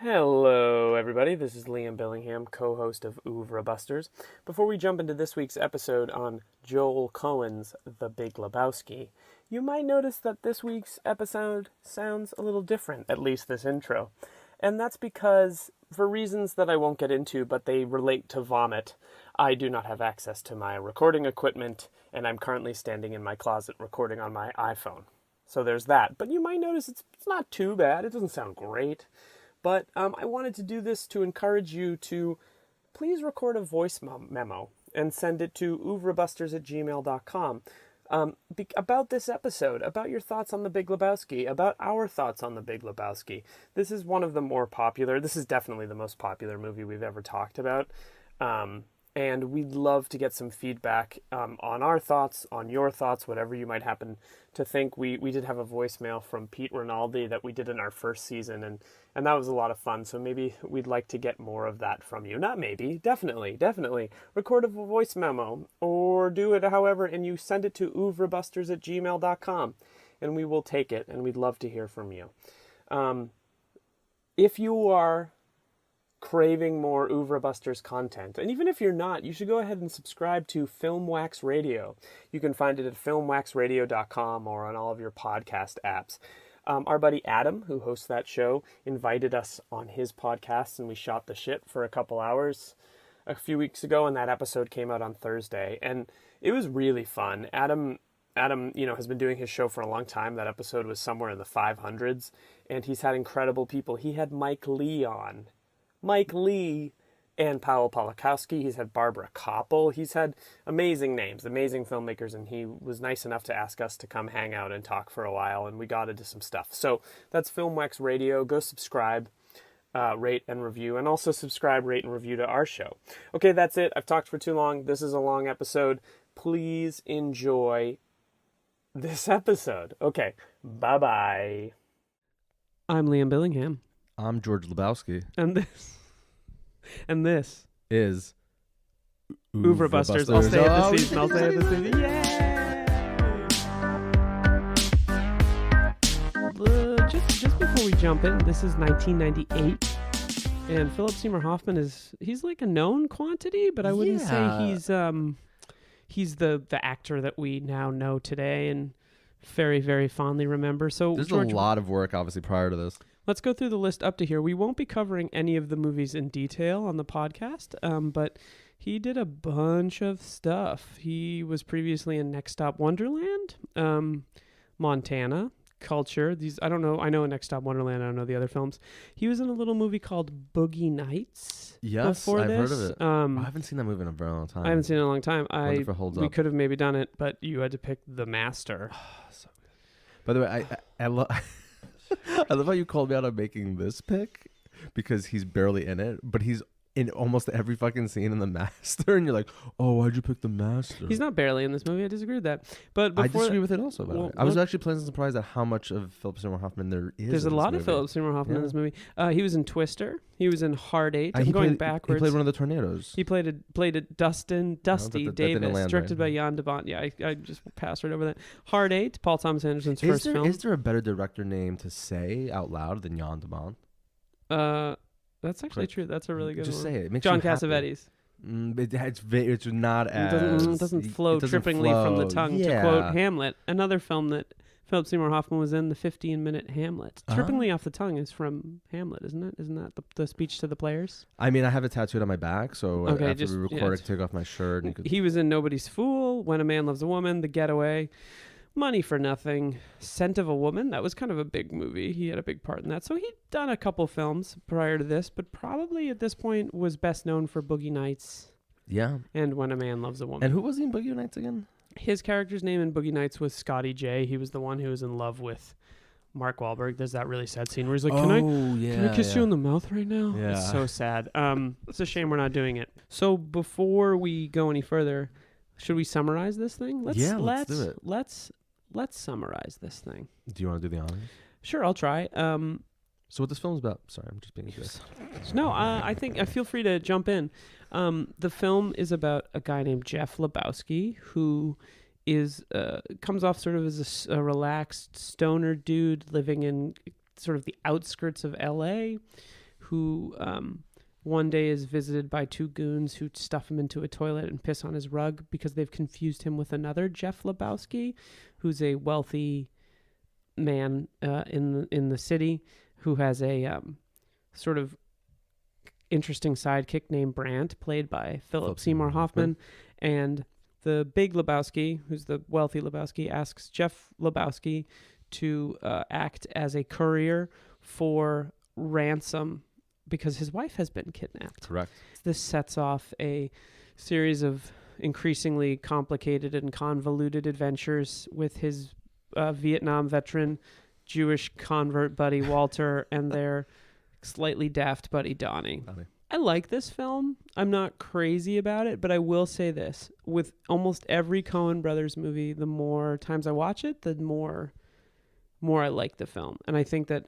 Hello, everybody. This is Liam Billingham, co-host of Oeuvre Busters. Before we jump into this week's episode on Joel Coen's The Big Lebowski, you might notice that this week's episode sounds a little different, at least this intro. And that's because, for reasons that I won't get into, but they relate to vomit, I do not have access to my recording equipment, and I'm currently standing in my closet recording on my iPhone. So there's that. But you might notice it's not too bad. It doesn't sound great. But I wanted to do this to encourage you to please record a voice memo and send it to oeuvrebusters@gmail.com about this episode, about your thoughts on The Big Lebowski, about our thoughts on The Big Lebowski. This is one of the more popular, this is definitely the most popular movie we've ever talked about. And we'd love to get some feedback on our thoughts, on your thoughts, whatever you might happen to think. We did have a voicemail from Pete Rinaldi that we did in our first season, and that was a lot of fun. So maybe we'd like to get more of that from you. Not maybe, definitely. Record a voice memo or do it however, and you send it to oeuvrebusters@gmail.com, and we will take it, and we'd love to hear from you. If you are craving more Oeuvre Busters content, and even if you're not, you should go ahead and subscribe to Film Wax Radio. You can find it at filmwaxradio.com or on all of your podcast apps. Our buddy Adam, who hosts that show, invited us on his podcast, and we shot the shit for a couple hours a few weeks ago, and that episode came out on Thursday, and it was really fun. Adam, has been doing his show for a long time. That episode was somewhere in the 500s, and he's had incredible people. He had Mike Lee on. Mike Lee and Powell Polakowski. He's had Barbara Koppel. He's had amazing names, amazing filmmakers, and he was nice enough to ask us to come hang out and talk for a while, and we got into some stuff. So that's Film Wax Radio. Go subscribe, rate, and review, and also subscribe, rate, and review to our show. Okay, that's it. I've talked for too long. This is a long episode. Please enjoy this episode. Okay, bye-bye. I'm Liam Billingham. I'm George Lebowski. And this is Oeuvre Busters. I'll say it this season. Yay! Just before we jump in, this is 1998, and Phillip Seymour Hoffman he's like a known quantity, but I wouldn't say he's the actor that we now know today and very, very fondly remember. So there's George, a lot of work, obviously, prior to this. Let's go through the list up to here. We won't be covering any of the movies in detail on the podcast, but he did a bunch of stuff. He was previously in Next Stop Wonderland, Montana, Culture. I don't know. I know Next Stop Wonderland. I don't know the other films. He was in a little movie called Boogie Nights. Yes, I've heard of it. I haven't seen that movie in a very long time. I haven't seen it in a long time. Wonder if it holds we up. could have maybe done it, but you had to pick The Master. By the way, I love how you called me out on making this pick because he's barely in it, but he's in almost every fucking scene in The Master, and you're like, oh, why'd you pick The Master? He's not barely in this movie. I disagree with that. But I disagree with it also, by the way. I was actually pleasantly surprised at how much of Phillip Seymour Hoffman there is. There's a lot of Phillip Seymour Hoffman in this movie. He was in Twister. He was in Hard Eight. I'm going backwards. He played one of the tornadoes. He played a Dusty Davis, directed by Jan de Bont. Yeah, I just passed right over that. Hard Eight, Paul Thomas Anderson's first film. Is there a better director name to say out loud than Jan de Bont? That's actually true. That's a really good just one. Say it. John Cassavetes. It's not as... It doesn't flow trippingly from the tongue, to quote Hamlet. Another film that Phillip Seymour Hoffman was in, the 15-minute Hamlet. Trippingly off the tongue is from Hamlet, isn't it? Isn't that the speech to the players? I mean, I have it tattooed on my back, so after we record, I can take off my shirt. And he was in Nobody's Fool, When a Man Loves a Woman, The Getaway, Money for Nothing, Scent of a Woman. That was kind of a big movie. He had a big part in that. So he'd done a couple films prior to this, but probably at this point was best known for Boogie Nights. Yeah. And When a Man Loves a Woman. And who was he in Boogie Nights again? His character's name in Boogie Nights was Scotty J. He was the one who was in love with Mark Wahlberg. There's that really sad scene where he's like, can I kiss you in the mouth right now? Yeah. It's so sad. It's a shame we're not doing it. So before we go any further, should we summarize this thing? Let's do it. Let's summarize this thing. Do you want to do the honors? Sure, I'll try. So what this film's about? Sorry, I'm just being a dick. No, I feel free to jump in. The film is about a guy named Jeff Lebowski who comes off sort of as a relaxed stoner dude living in sort of the outskirts of L.A., who one day is visited by two goons who stuff him into a toilet and piss on his rug because they've confused him with another Jeff Lebowski, who's a wealthy man in the city who has a sort of interesting sidekick named Brandt, played by Phillip Seymour Hoffman. And the Big Lebowski, who's the wealthy Lebowski, asks Jeff Lebowski to act as a courier for ransom because his wife has been kidnapped. Correct. This sets off a series of increasingly complicated and convoluted adventures with his Vietnam veteran Jewish convert buddy Walter and their slightly daft buddy Donnie. I like this film. I'm not crazy about it, but I will say this. With almost every Coen Brothers movie, the more times I watch it, the more I like the film. And I think that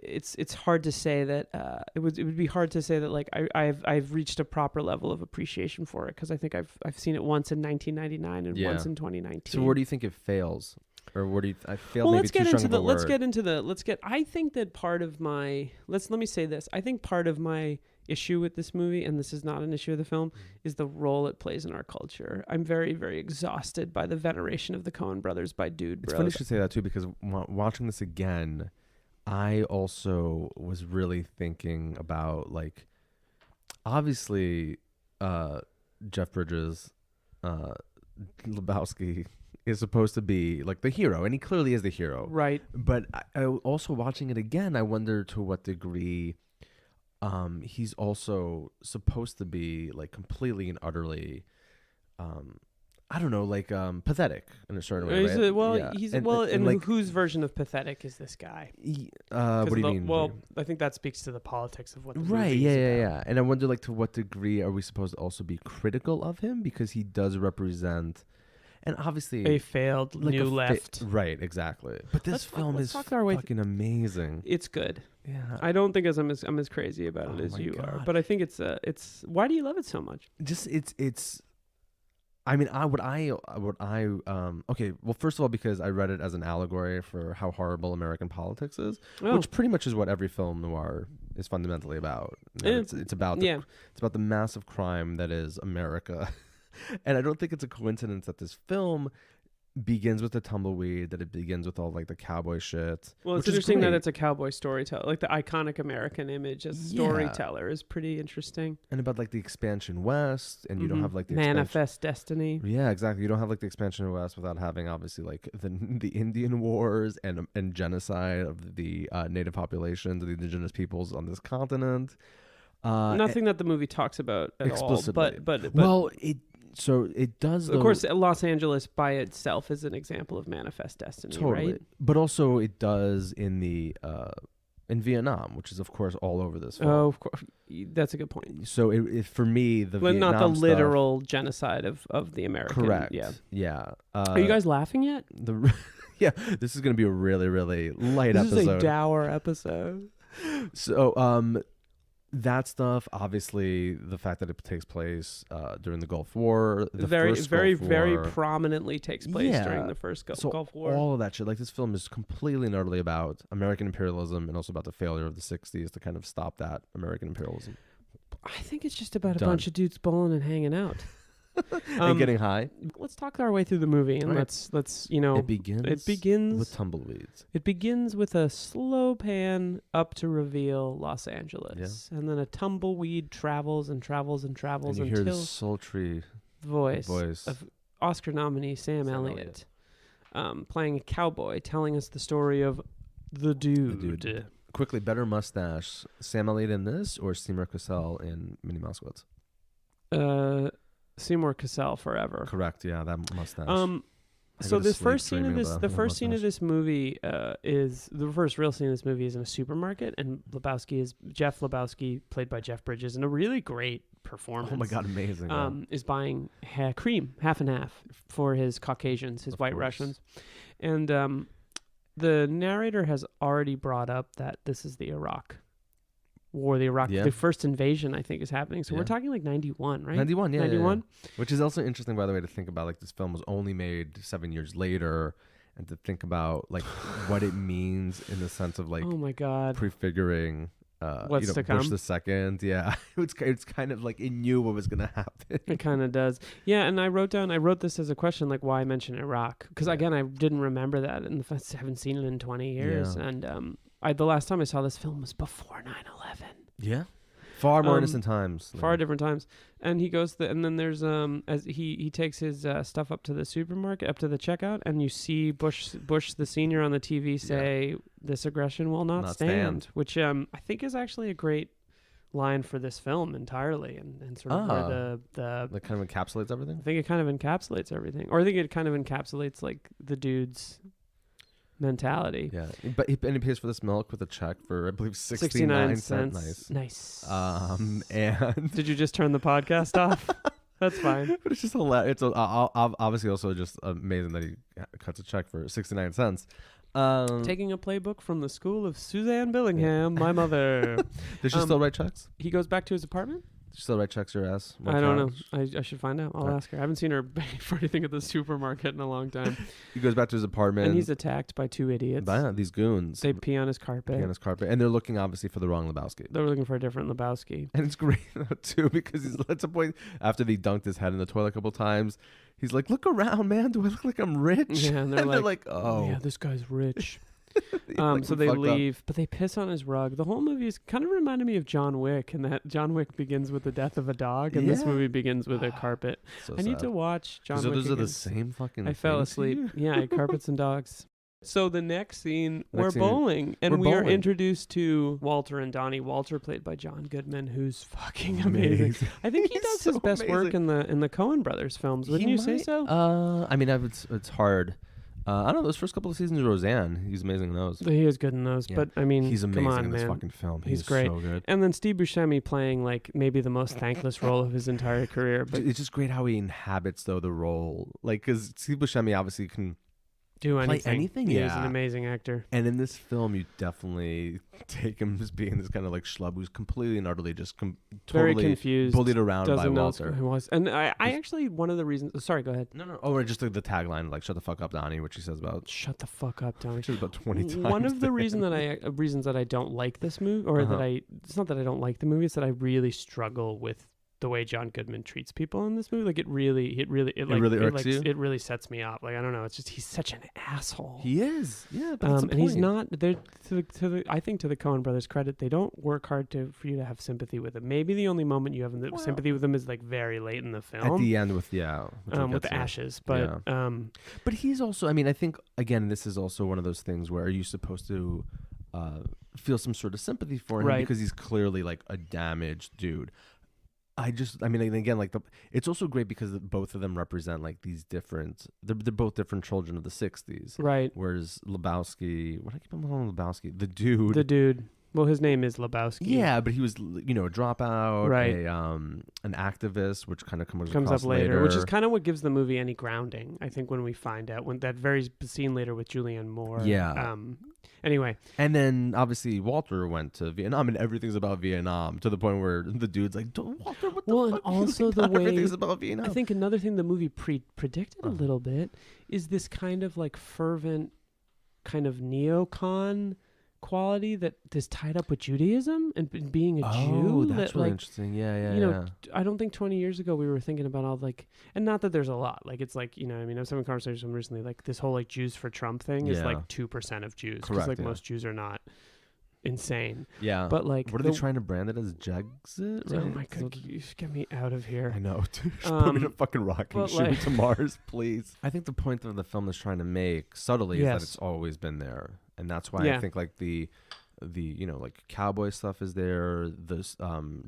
it's hard to say that it would be hard to say that like I've reached a proper level of appreciation for it, because I think I've seen it once in 1999 and once in 2019. So where do you think it fails? Or where do you I feel well, maybe too strong of a word. I think that part of my let me say this. I think part of my issue with this movie, and this is not an issue of the film, is the role it plays in our culture. I'm very, very exhausted by the veneration of the Coen brothers by dude bros. It's funny you should say that too, because watching this again, I also was really thinking about, like, obviously Jeff Bridges, Lebowski is supposed to be like the hero, and he clearly is the hero, right? But I also watching it again, I wonder to what degree he's also supposed to be like completely and utterly I don't know, like pathetic in a certain way, right? Whose version of pathetic is this guy? What do you mean? Well, I think that speaks to the politics of what the right, movie is about. Yeah. And I wonder, like, to what degree are we supposed to also be critical of him, because he does represent, and obviously a failed like new left. Right, exactly. But this film is fucking amazing. It's good. Yeah, I don't think I'm as crazy about it as you are, but I think it's why do you love it so much? Just it's. I mean, okay. Well, first of all, because I read it as an allegory for how horrible American politics is, which pretty much is what every film noir is fundamentally about. It's about the massive crime that is America, and I don't think it's a coincidence that this film begins with the tumbleweed, that it begins with all like the cowboy shit. Well, it's interesting that it's a cowboy storyteller, like the iconic American image as a storyteller is pretty interesting. And about like the expansion west, and you don't have like the manifest destiny. Yeah, exactly. You don't have like the expansion west without having obviously like the Indian wars and genocide of the native populations, the indigenous peoples on this continent. Nothing that the movie talks about at explicitly. all. But well, it does. Of course, Los Angeles by itself is an example of manifest destiny, totally. Right? But also it does in Vietnam, which is of course all over this film. Oh, of course, that's a good point. So it for me, Vietnam not the literal genocide of the American. Correct. Yeah. Are you guys laughing yet? Yeah, this is going to be a really, really light episode. This is a dour episode. So that stuff, obviously, the fact that it takes place during the Gulf War, very prominently takes place during the first Gulf War. All of that shit, like this film is completely and utterly about American imperialism, and also about the failure of the '60s to kind of stop that American imperialism. I think it's just about a bunch of dudes bowling and hanging out. And getting high. Let's talk our way through the movie, and let's It begins with tumbleweeds. It begins with a slow pan up to reveal Los Angeles, and then a tumbleweed travels and travels and travels and you until hear the sultry voice of Oscar nominee Sam Elliott, playing a cowboy, telling us the story of the dude. Quickly, better mustache, Sam Elliott in this or Seymour Cassell in Minnie Mouse? Seymour Cassell forever. Correct. Yeah, that mustache. So the first scene of this movie is the first real scene of this movie is in a supermarket, and Jeff Lebowski, played by Jeff Bridges, in a really great performance. Oh my god, amazing! Is buying cream half and half for his Caucasians, his white Russians, and the narrator has already brought up that this is the Iraq War, the first invasion, I think, is happening. So we're talking like 91, right? 91, yeah. 91. Yeah. Which is also interesting, by the way, to think about, like, this film was only made 7 years later, and to think about, like, what it means in the sense of, like, oh my God, prefiguring What's to come? Bush the second. Yeah, it's kind of like it knew what was gonna happen. It kind of does. Yeah, and I wrote this as a question, like why mention Iraq? Because again, I didn't remember that, and I haven't seen it in 20 years. Yeah. And the last time I saw this film was before 9/11. Yeah, far more innocent times. Far different times. And he goes, and then there's as he takes his stuff up to the supermarket, up to the checkout, and you see Bush the senior on the TV say, "This aggression will not stand," which I think is actually a great line for this film entirely, and sort of where the that kind of encapsulates everything. I think it kind of encapsulates everything, or I think it kind of encapsulates like the dude's mentality. Yeah, but he pays for this milk with a check for I believe 69 cents. Nice. And did you just turn the podcast off? That's fine. But it's just hilarious. It's obviously also just amazing that he cuts a check for 69 cents. Taking a playbook from the school of Suzanne Billingham, my mother. Does she still write checks? He goes back to his apartment? Does she still write checks your ass? I don't know. I should find out. I'll ask her. I haven't seen her pay for anything at the supermarket in a long time. He goes back to his apartment. And he's attacked by two idiots. These goons. They pee on his carpet. And they're looking obviously for the wrong Lebowski. They're looking for a different Lebowski. And it's great too because he's at some point after they dunked his head in the toilet a couple times, he's like, "Look around, man. Do I look like I'm rich?" Yeah, and they're like, "Oh yeah, this guy's rich." So they leave, but they piss on his rug. The whole movie is kind of reminded me of John Wick, and that John Wick begins with the death of a dog, and this movie begins with a carpet. So I need to watch John Wick. So those again. are the same fucking. I fell asleep. Yeah, carpets and dogs. So the next scene, we're bowling, and we are introduced to Walter and Donnie. Walter, played by John Goodman, who's fucking amazing. I think he does his best work in the Coen Brothers films. Wouldn't you say so? I mean, it's hard. I don't know, those first couple of seasons of Roseanne, he's amazing in those. He is good in those, but I mean, he's amazing come on, in this man. fucking film. He's great. So good. And then Steve Buscemi playing like maybe the most thankless role of his entire career. But it's just great how he inhabits though the role, like because Steve Buscemi obviously can do play anything. Yeah, he's an amazing actor. And in this film, you definitely take him as being this kind of like schlub who's completely and utterly just very totally confused, bullied around by Walter. Who was. And I actually, one of the reasons. Sorry, go ahead. No. Oh, or just the tagline, like "Shut the fuck up, Donnie," which he says about. Shut the fuck up, Donnie. Which is about 20 times. One of the reasons that I don't like this movie, or it's not that I don't like the movie, it's that I really struggle with the way John Goodman treats people in this movie. Like it really irks you? It really sets me up. Like I don't know, it's just he's such an asshole. He is. Yeah, but that's the and point. he's not there I think to the Coen brothers' credit, they don't work hard for you to have sympathy with him. Maybe the only moment you have sympathy with him is like very late in the film. At the end with the ashes. But but he's also, I mean, I think again this is also one of those things where are you supposed to feel some sort of sympathy for him because he's clearly like a damaged dude. I mean, again, like it's also great because both of them represent like these different. They're both different children of the '60s, right? Whereas Lebowski, what do I keep on calling Lebowski? The dude. Well, his name is Lebowski. Yeah, but he was, a dropout, right? An activist, which kind of comes up later, which is kind of what gives the movie any grounding. I think when we find out when that very scene later with Julianne Moore. Yeah. Anyway, and then obviously Walter went to Vietnam, and everything's about Vietnam to the point where the dude's like, "Walter, what the fuck?" And also the way everything's about Vietnam. I think another thing the movie predicted a little bit is this kind of like fervent, kind of neocon quality that is tied up with Judaism and being a Jew. That's really interesting. Yeah. I don't think 20 years ago we were thinking about all like, and not that there's a lot. Like it's like, I mean, I was having a conversation recently, like this whole like Jews for Trump thing is like 2% of Jews. Because like most Jews are not insane. Yeah. But like, what are they trying to brand it as? Jexit? Right? Oh my God, you just get me out of here. I know. Dude, put me in a fucking rocket and shoot me to Mars, please. I think the point that the film is trying to make subtly is that it's always been there. And that's why I think like the like cowboy stuff is there. This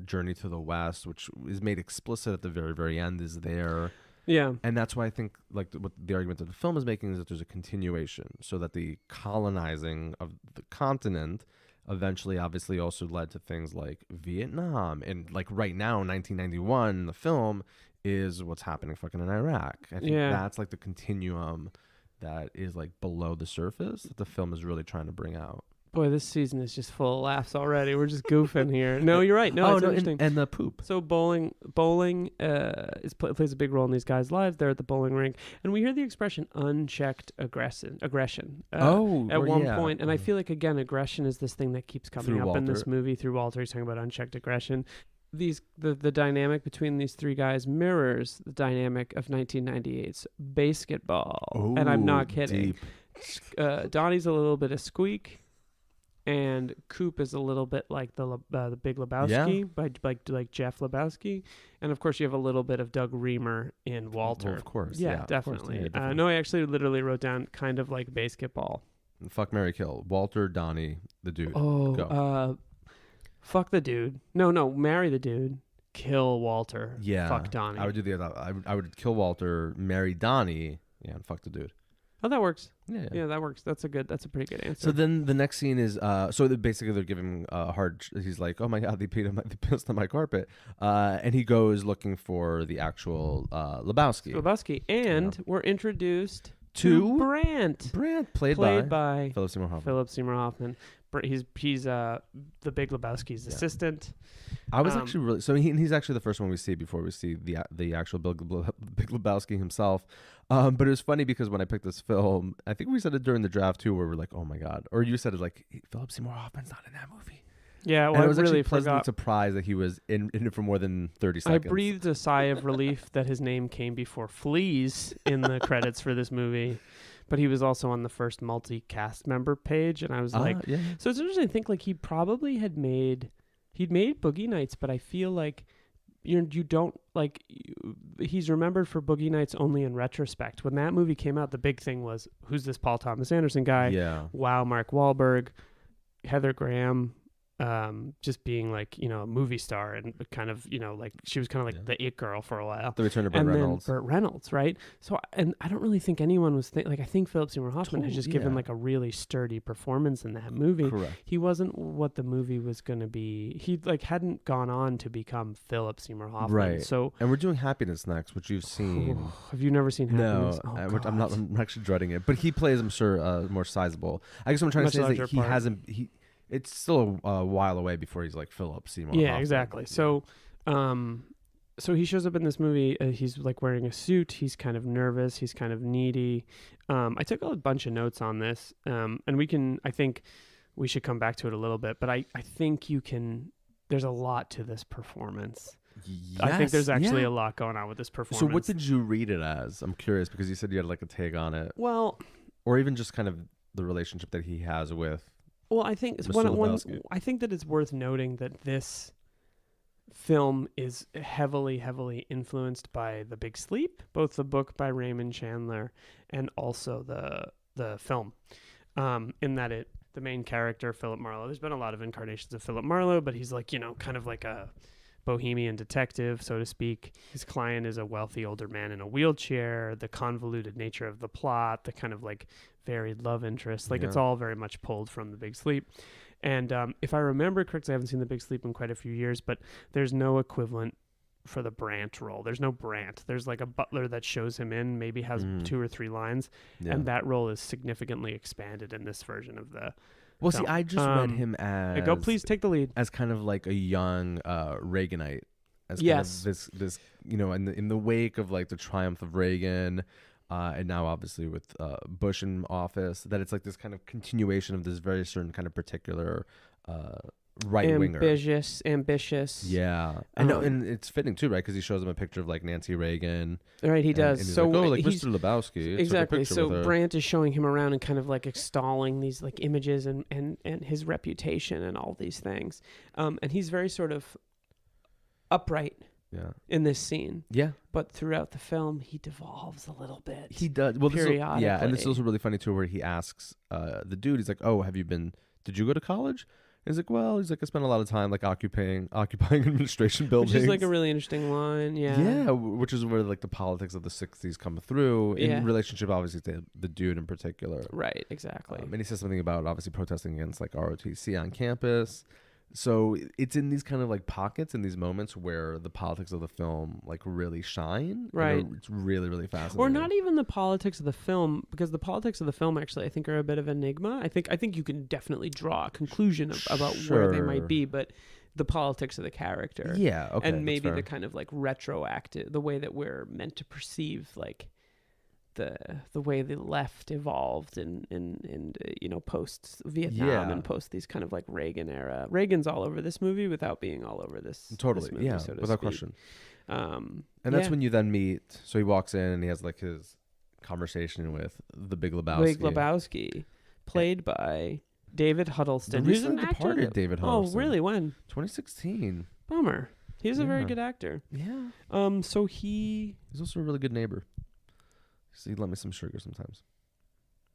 Journey to the West, which is made explicit at the very, very end, is there. Yeah. And that's why I think like what the argument that the film is making is that there's a continuation, so that the colonizing of the continent eventually obviously also led to things like Vietnam, and like right now 1991 the film is what's happening fucking in Iraq. I think that's like the continuum that is like below the surface that the film is really trying to bring out. Boy, this season is just full of laughs already. We're just goofing here. No, you're right. No, it's interesting. And the poop. So bowling plays a big role in these guys' lives. They're at the bowling rink, and we hear the expression "unchecked aggression." At one point, and I feel like again, aggression is this thing that keeps coming up in this movie through Walter. He's talking about unchecked aggression. The dynamic between these three guys mirrors the dynamic of 1998's basketball, and I'm not kidding. Donnie's a little bit of Squeak. And Coop is a little bit like the Big Lebowski, like Jeff Lebowski, and of course you have a little bit of Doug Reamer in Walter. Well, of course, definitely. Of course, no, I actually literally wrote down kind of like basketball. Fuck, marry, kill. Walter, Donnie, the dude. Go. Fuck the dude. No, marry the dude. Kill Walter. Yeah. Fuck Donnie. I would do the other. I would kill Walter, marry Donnie, and fuck the dude. Oh, that works. Yeah, that works. That's a pretty good answer. So then the next scene is basically they're giving him a hard. He's like, oh my god, they pissed on my carpet, and he goes looking for the actual Lebowski. And we're introduced to Brandt. Played by Phillip Seymour Hoffman. He's the Big Lebowski's assistant. I was actually really he's actually the first one we see before we see the actual Big Lebowski himself. But it was funny because when I picked this film, I think we said it during the draft too, where we're like, oh my god, or you said it like Phillip Seymour Hoffman's not in that movie. Yeah, well, and I was really actually pleasantly surprised that he was in it for more than 30 seconds. I breathed a sigh of relief that his name came before Fleas in the credits for this movie. But he was also on the first multi-cast member page, and I was like, so it's interesting to think like he'd made Boogie Nights, but I feel like you don't like he's remembered for Boogie Nights only in retrospect. When that movie came out, the big thing was who's this Paul Thomas Anderson guy? Yeah. Wow, Mark Wahlberg, Heather Graham. Just being like, a movie star and kind of, like she was kind of like the it girl for a while. The return of Burt Reynolds. Burt Reynolds, right? So, and I don't really think anyone was I think Phillip Seymour Hoffman has just given like a really sturdy performance in that movie. Correct. He wasn't what the movie was going to be. He hadn't gone on to become Phillip Seymour Hoffman. Right. So, and we're doing Happiness next, which you've seen. Have you never seen Happiness? No, I'm actually dreading it. But he plays, I'm sure, more sizable. I guess what I'm trying to say is that he hasn't. It's still a while away before he's like Phillip Seymour Hoffman. Exactly. So, so he shows up in this movie. He's like wearing a suit. He's kind of nervous. He's kind of needy. I took a bunch of notes on this, and I think we should come back to it a little bit. But I think there's a lot to this performance. Yes, I think there's actually a lot going on with this performance. So what did you read it as? I'm curious because you said you had like a take on it. Well, or even just kind of the relationship that he has with. Well, I think I think that it's worth noting that this film is heavily, heavily influenced by The Big Sleep, both the book by Raymond Chandler and also the film. In that the main character, Philip Marlowe, there's been a lot of incarnations of Philip Marlowe, but he's like, kind of like a bohemian detective, so to speak. His client is a wealthy older man in a wheelchair. The convoluted nature of the plot, the kind of like varied love interest, it's all very much pulled from The Big Sleep. And if I remember correctly, I haven't seen The Big Sleep in quite a few years, but there's no equivalent for the Brandt role. There's no Brandt. There's like a butler that shows him in, maybe has 2 or 3 lines, and that role is significantly expanded in this version of the Well, film. see, I just read him as... Go, please take the lead. As kind of like a young Reaganite. As kind of this in the wake of like the triumph of Reagan, and now obviously with Bush in office, that it's like this kind of continuation of this very certain kind of particular right-winger. Ambitious. Yeah. And it's fitting too, right? Because he shows him a picture of like Nancy Reagan. Right, he does. And he's so like, Mr. Lebowski. Exactly. So Brandt is showing him around and kind of like extolling these like images and his reputation and all these things. And he's very sort of upright. Yeah. In this scene. Yeah. But throughout the film, he devolves a little bit. He does. Well, periodically. And this is also really funny too, where he asks the dude, he's like, "Oh, did you go to college?" And he's like, "Well," he's like, "I spent a lot of time like occupying administration buildings." Which is like a really interesting line. Yeah. Yeah. Which is where like the politics of the 60s come through in relationship, obviously, to the dude in particular. Right. Exactly. And he says something about obviously protesting against like ROTC on campus. So it's in these kind of like pockets, in these moments where the politics of the film like really shine. Right. It's really, really fascinating. Or not even the politics of the film, because the politics of the film actually I think are a bit of enigma. I think you can definitely draw a conclusion about where they might be, but the politics of the character. Yeah, okay. And maybe the kind of like retroactive, the way that we're meant to perceive like the way the left evolved in post Vietnam and post these kind of like Reagan era. Reagan's all over this movie without being all over this. Totally, this movie, yeah, so to without speak. question. And that's when you then meet. So he walks in and he has like his conversation with the Big Lebowski. Big Lebowski, played by David Huddleston. The Who's an recently actor departed David Huddleston. Oh, really? When? 2016. Bummer. He's a very good actor. Yeah. So he's also a really good neighbor. So he lent me some sugar sometimes.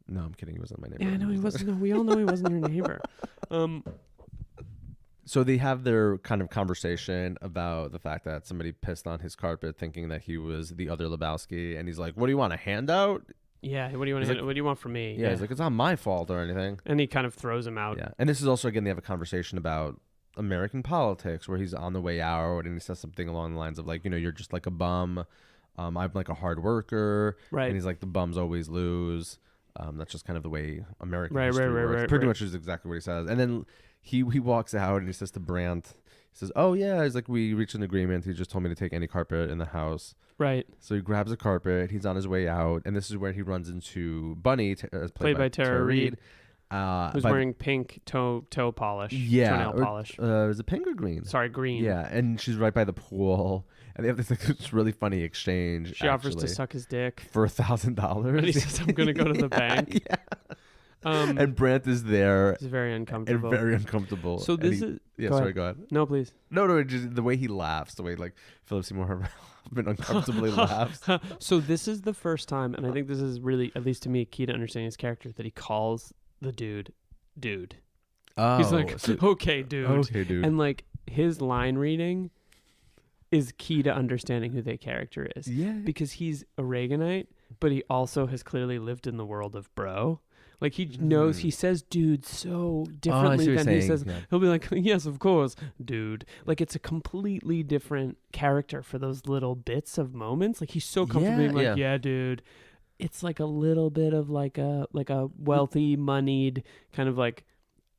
No, I'm kidding. He wasn't my neighbor. Yeah, no, he wasn't. No, we all know he wasn't your neighbor. So they have their kind of conversation about the fact that somebody pissed on his carpet, thinking that he was the other Lebowski, and he's like, "What do you want? A handout?" Yeah. What do you want? What do you want from me? Yeah, he's like, "It's not my fault or anything." And he kind of throws him out. Yeah, and this is also again they have a conversation about American politics where he's on the way out and he says something along the lines of like, you're just like a bum. I'm like a hard worker. Right. And he's like, the bums always lose. That's just kind of the way American Right, history works. right, Pretty right. much is exactly what he says. And then he walks out and he says to Brandt, he says, "Oh yeah," he's like, "We reached an agreement. He just told me to take any carpet in the house." Right. So he grabs a carpet. He's on his way out, and this is where he runs into Bunny, played by Tara Reid. Who's wearing pink toe polish. Yeah. Toenail polish. Is it pink or green? Sorry, green. Yeah, and she's right by the pool, and they have this really funny exchange. She offers to suck his dick for $1,000, and he says, "I'm going to go to the bank." Yeah. And Brandt is there. He's very uncomfortable. And very uncomfortable. So this is. Yeah, go ahead. No, please. No, just the way he laughs, the way like Phillip Seymour Hoffman uncomfortably laughs. So this is the first time, and I think this is really, at least to me, key to understanding his character, that he calls the dude. Oh, he's like, okay, dude. Okay, dude. And like his line reading is key to understanding who their character is. Yeah. Because he's a Reaganite, but he also has clearly lived in the world of bro. Like he knows, he says dude so differently than he says. Yeah. He'll be like, yes, of course, dude. Like it's a completely different character for those little bits of moments. Like he's so comfortable being like, yeah, dude. It's like a little bit of like a wealthy, moneyed kind of like,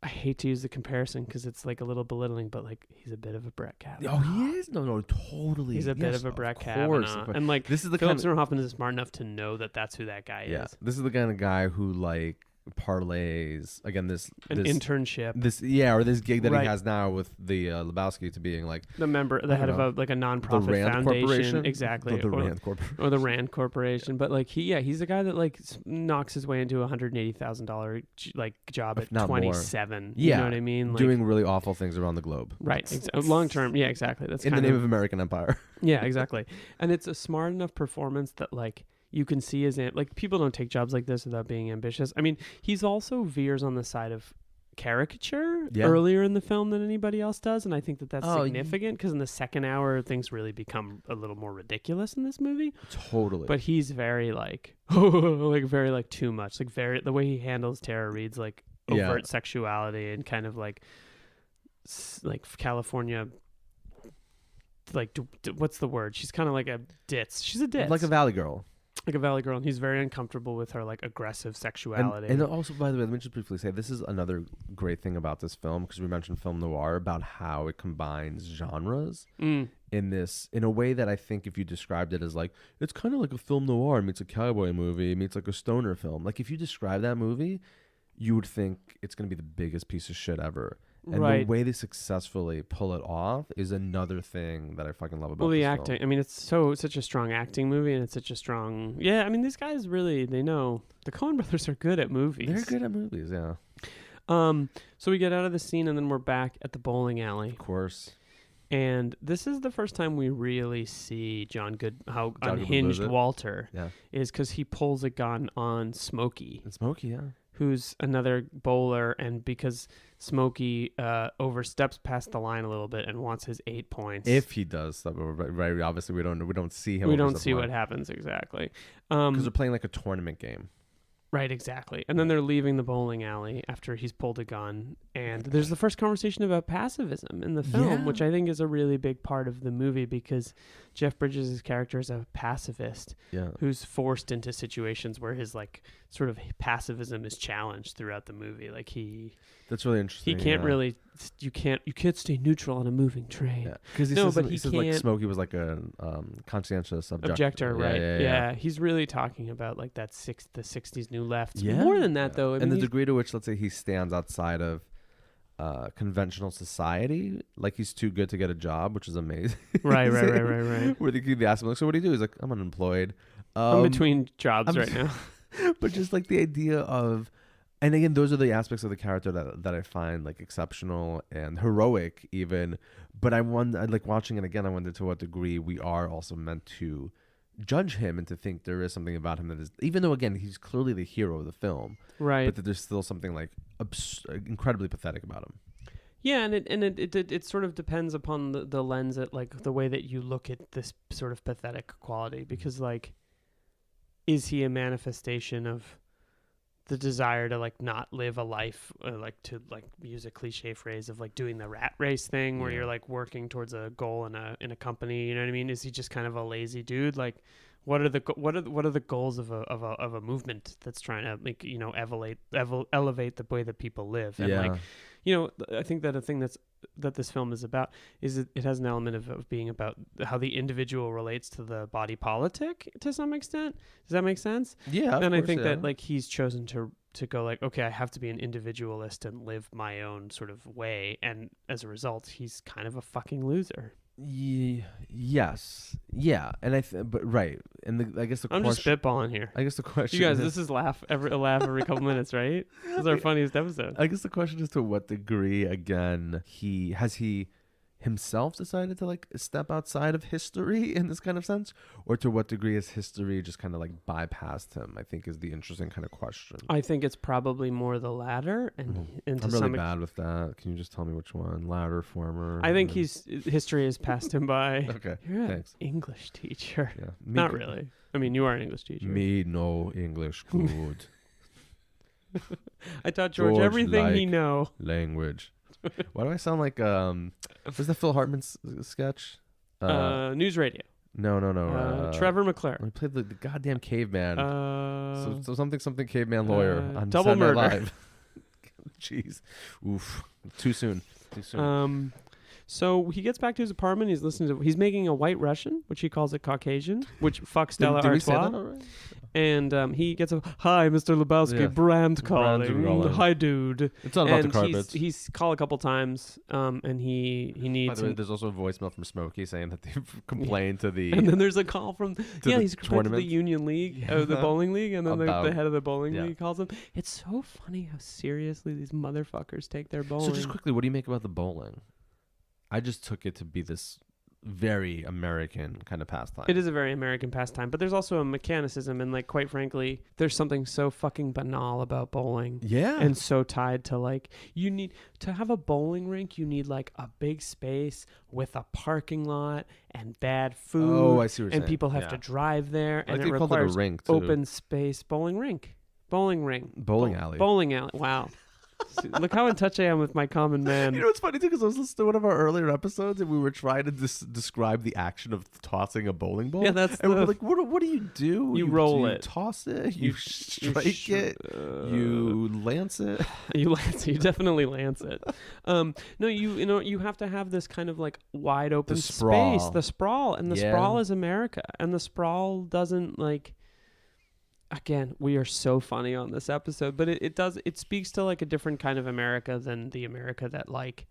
I hate to use the comparison because it's like a little belittling, but like he's a bit of a Brett Kavanaugh. Oh, he is? No, totally. He's a bit of a Brett Kavanaugh. And like this is the Phillip Seymour Hoffman is smart enough to know that that's who that guy is. This is the kind of guy who like parlays again this internship, or this gig that he has now with the Lebowski to being like the head of a nonprofit the Rand foundation, Corporation? Exactly, Rand Corporation, or the Rand Corporation. But like he's the guy that like knocks his way into $180,000 like job at 27. More. You know what I mean? Like, doing really awful things around the globe. Right, long term. Yeah, exactly. That's in the name of American empire. Yeah, exactly. And it's a smart enough performance that like. You can see like people don't take jobs like this without being ambitious. I mean, he's also veers on the side of caricature earlier in the film than anybody else does, and I think that's significant because in the second hour things really become a little more ridiculous in this movie. Totally. But he's very like very like too much. Like very the way he handles Tara Reid's like overt sexuality and kind of like California. Like what's the word? She's kind of like a ditz. She's a ditz. Like a valley girl. Like a valley girl, and he's very uncomfortable with her like aggressive sexuality. And also, by the way, let me just briefly say this is another great thing about this film because we mentioned film noir about how it combines genres in a way that I think if you described it as like it's kind of like a film noir meets a cowboy movie meets like a stoner film. Like if you describe that movie, you would think it's going to be the biggest piece of shit ever. And the way they successfully pull it off is another thing that I fucking love about the this acting. film. I mean, it's such a strong acting movie, and it's such a strong. Yeah, I mean, these guys really they know the Coen brothers are good at movies. They're good at movies, yeah. So we get out of the scene, and then we're back at the bowling alley. Of course. And this is the first time we really see how unhinged Walter is because he pulls a gun on Smokey. And Smokey, yeah. Who's another bowler, and because Smokey oversteps past the line a little bit and wants his 8 points. If he does, right? Obviously, we don't see him. We don't see what happens exactly because they're playing like a tournament game. Right, exactly. And then they're leaving the bowling alley after he's pulled a gun. And there's the first conversation about pacifism in the film, which I think is a really big part of the movie because Jeff Bridges' character is a pacifist who's forced into situations where his like sort of pacifism is challenged throughout the movie. Like that's really interesting. He can't really, you can't stay neutral on a moving train. Because he says like Smokey was like a conscientious objector, right? Yeah. He's really talking about like the 60s New Left. More than that, though. I mean, the degree to which, let's say, he stands outside of conventional society, like he's too good to get a job, which is amazing. Right. Where they ask him, like, so what do you do? He's like, I'm unemployed. I'm between jobs right now. But just like the idea of, and again, those are the aspects of the character that I find like exceptional and heroic even. But I like watching it again, I wonder to what degree we are also meant to judge him and to think there is something about him that is, even though again he's clearly the hero of the film, right? But that there's still something like incredibly pathetic about him. Yeah, and it sort of depends upon the lens at like the way that you look at this sort of pathetic quality, because like, is he a manifestation of the desire to like not live a life, like to like use a cliche phrase of like doing the rat race thing where you're like working towards a goal in a company, you know what I mean? Is he just kind of a lazy dude? Like what are the goals of a movement that's trying to like, you know, elevate the way that people live? And like, you know, I think that a thing that this film is about is it has an element of being about how the individual relates to the body politic to some extent. Does that make sense? Yeah. And I think that like he's chosen to go like, okay, I have to be an individualist and live my own sort of way, and as a result, he's kind of a fucking loser. Yes. Yeah. And but right. And I gues I'm just spitballing here. I guess the question, you guys, this is a laugh every couple minutes, right? This is our funniest episode. I guess the question is to what degree, again, he himself decided to like step outside of history in this kind of sense, or to what degree has history just kind of like bypassed him, I think is the interesting kind of question. I think it's probably more the latter, and I'm really bad with that. Can you just tell me which one? Latter, former? I think history has passed him by. Okay, you're thanks. An English teacher. Yeah, not really. I mean, you are an English teacher. Me no English good. I taught George everything like he know. Language. Why do I sound like was that Phil Hartman's sketch? News Radio. No. Trevor McClure. We played the goddamn caveman. So something caveman lawyer on Double Saturday Murder. Live. Jeez. Oof. Too soon. So he gets back to his apartment. He's making a White Russian, which he calls a Caucasian, which fucks Stella Artois. Did we say that already? And he gets a, hi, Mr. Lebowski, Brand calling. Hi, dude. It's not about the carpets. He's called a couple times, and he needs... By the way, there's also a voicemail from Smokey saying that they've complained to the... And then there's a call from... he's complained to the Union League, the bowling league, and then the head of the bowling league calls him. It's so funny how seriously these motherfuckers take their bowling. So just quickly, what do you make about the bowling? I just took it to be this very American kind of pastime. It is a very American pastime, but there's also a mechanicism, and like quite frankly, there's something so fucking banal about bowling. Yeah. And so tied to like, you need to have a bowling rink, you need like a big space with a parking lot and bad food. Oh, I see what you're saying. And people have to drive there, and it requires a rink too. Open space bowling rink. Bowling alley. Bowling alley. Wow. Look how in touch I am with my common man. You know what's funny too, because I was listening to one of our earlier episodes and we were trying to describe the action of tossing a bowling ball. Yeah, that's and we're like, what do you do? You roll it. You toss it. You strike it. You lance it. You definitely lance it. No, you have to have this kind of like wide open space. The sprawl. And the sprawl is America. And the sprawl doesn't like... Again, we are so funny on this episode, but it speaks to like a different kind of America than the America that like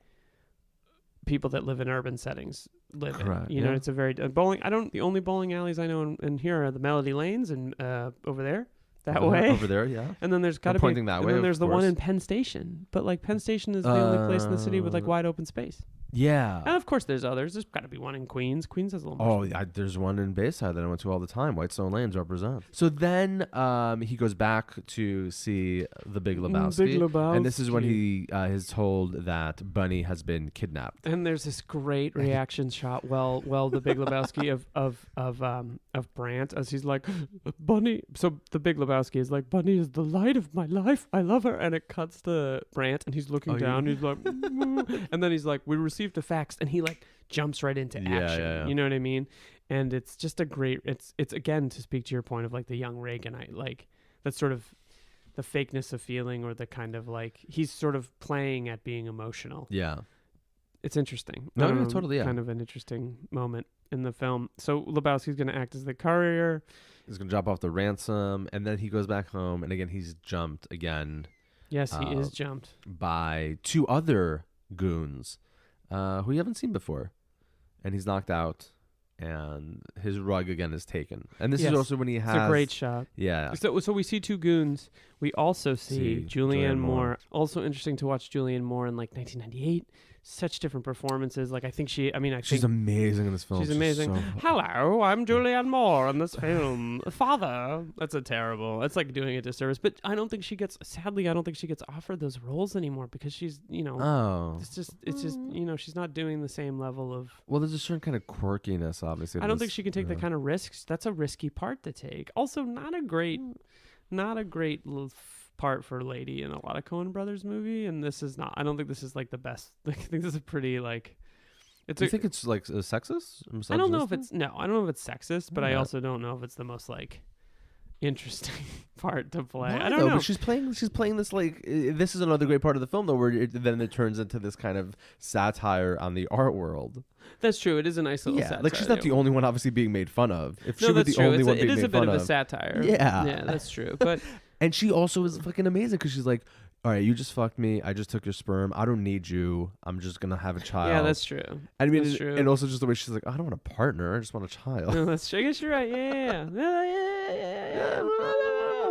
people that live in urban settings live in. You know, it's a very bowling. The only bowling alleys I know in here are the Melody Lanes and over there, way. Over there, yeah. And then there's got to be that way. And then there's the one in Penn Station, but like Penn Station is the only place in the city with like wide open space. Yeah. And of course, there's others. There's got to be one in Queens. Queens has a little. Oh, there's one in Bayside that I went to all the time. Whitestone Lanes represent. So then he goes back to see the Big Lebowski. Big Lebowski. And this is when he is told that Bunny has been kidnapped. And there's this great reaction shot. Well, the Big Lebowski of Brant as he's like, Bunny. So the Big Lebowski is like, Bunny is the light of my life. I love her. And it cuts to Brant, and he's looking down. Yeah. He's like, and then he's like, we received a fax, and he like jumps right into action. Yeah. You know what I mean? And it's just a great. It's again, to speak to your point of like the young Reaganite, like that's sort of the fakeness of feeling, or the kind of like he's sort of playing at being emotional. Yeah. It's interesting. No, totally. Yeah. Kind of an interesting moment in the film. So Lebowski's going to act as the courier. He's gonna drop off the ransom, and then he goes back home, and again he's jumped again. Yes, he is jumped by two other goons who you haven't seen before, and he's knocked out, and his rug again is taken. And this is also when he has it's a great shot. Yeah. So we see two goons. We also see Julianne Moore. Also interesting to watch Julianne Moore in like 1998. Such different performances. Like I think she's amazing in this film. She's amazing. So Hello, I'm Julianne Moore in this film. Father. That's it's like doing a disservice. But I don't think she gets offered those roles anymore because she's, it's just, she's not doing the same level of. Well, there's a certain kind of quirkiness, obviously. I don't think she can take the kind of risks. That's a risky part to take. Also, not a great part for Lady in a lot of Coen Brothers movie, and this is not. I don't think this is like the best. I think this is pretty like. Do you think it's like sexist? I don't know if it's sexist, but I also don't know if it's the most like interesting part to play. I don't know. But she's playing this like this is another great part of the film though, where then it turns into this kind of satire on the art world. That's true. It is a nice little satire. Like she's not the only one obviously being made fun of. If she no, was that's the true. only one being it is made a bit fun of a satire. Yeah, that's true. But and she also is fucking amazing because she's like, all right, you just fucked me. I just took your sperm. I don't need you. I'm just gonna have a child. Yeah, that's true. I mean, that's true. And also just the way she's like, I don't want a partner. I just want a child. No, that's true. I guess you're right. Yeah. I'm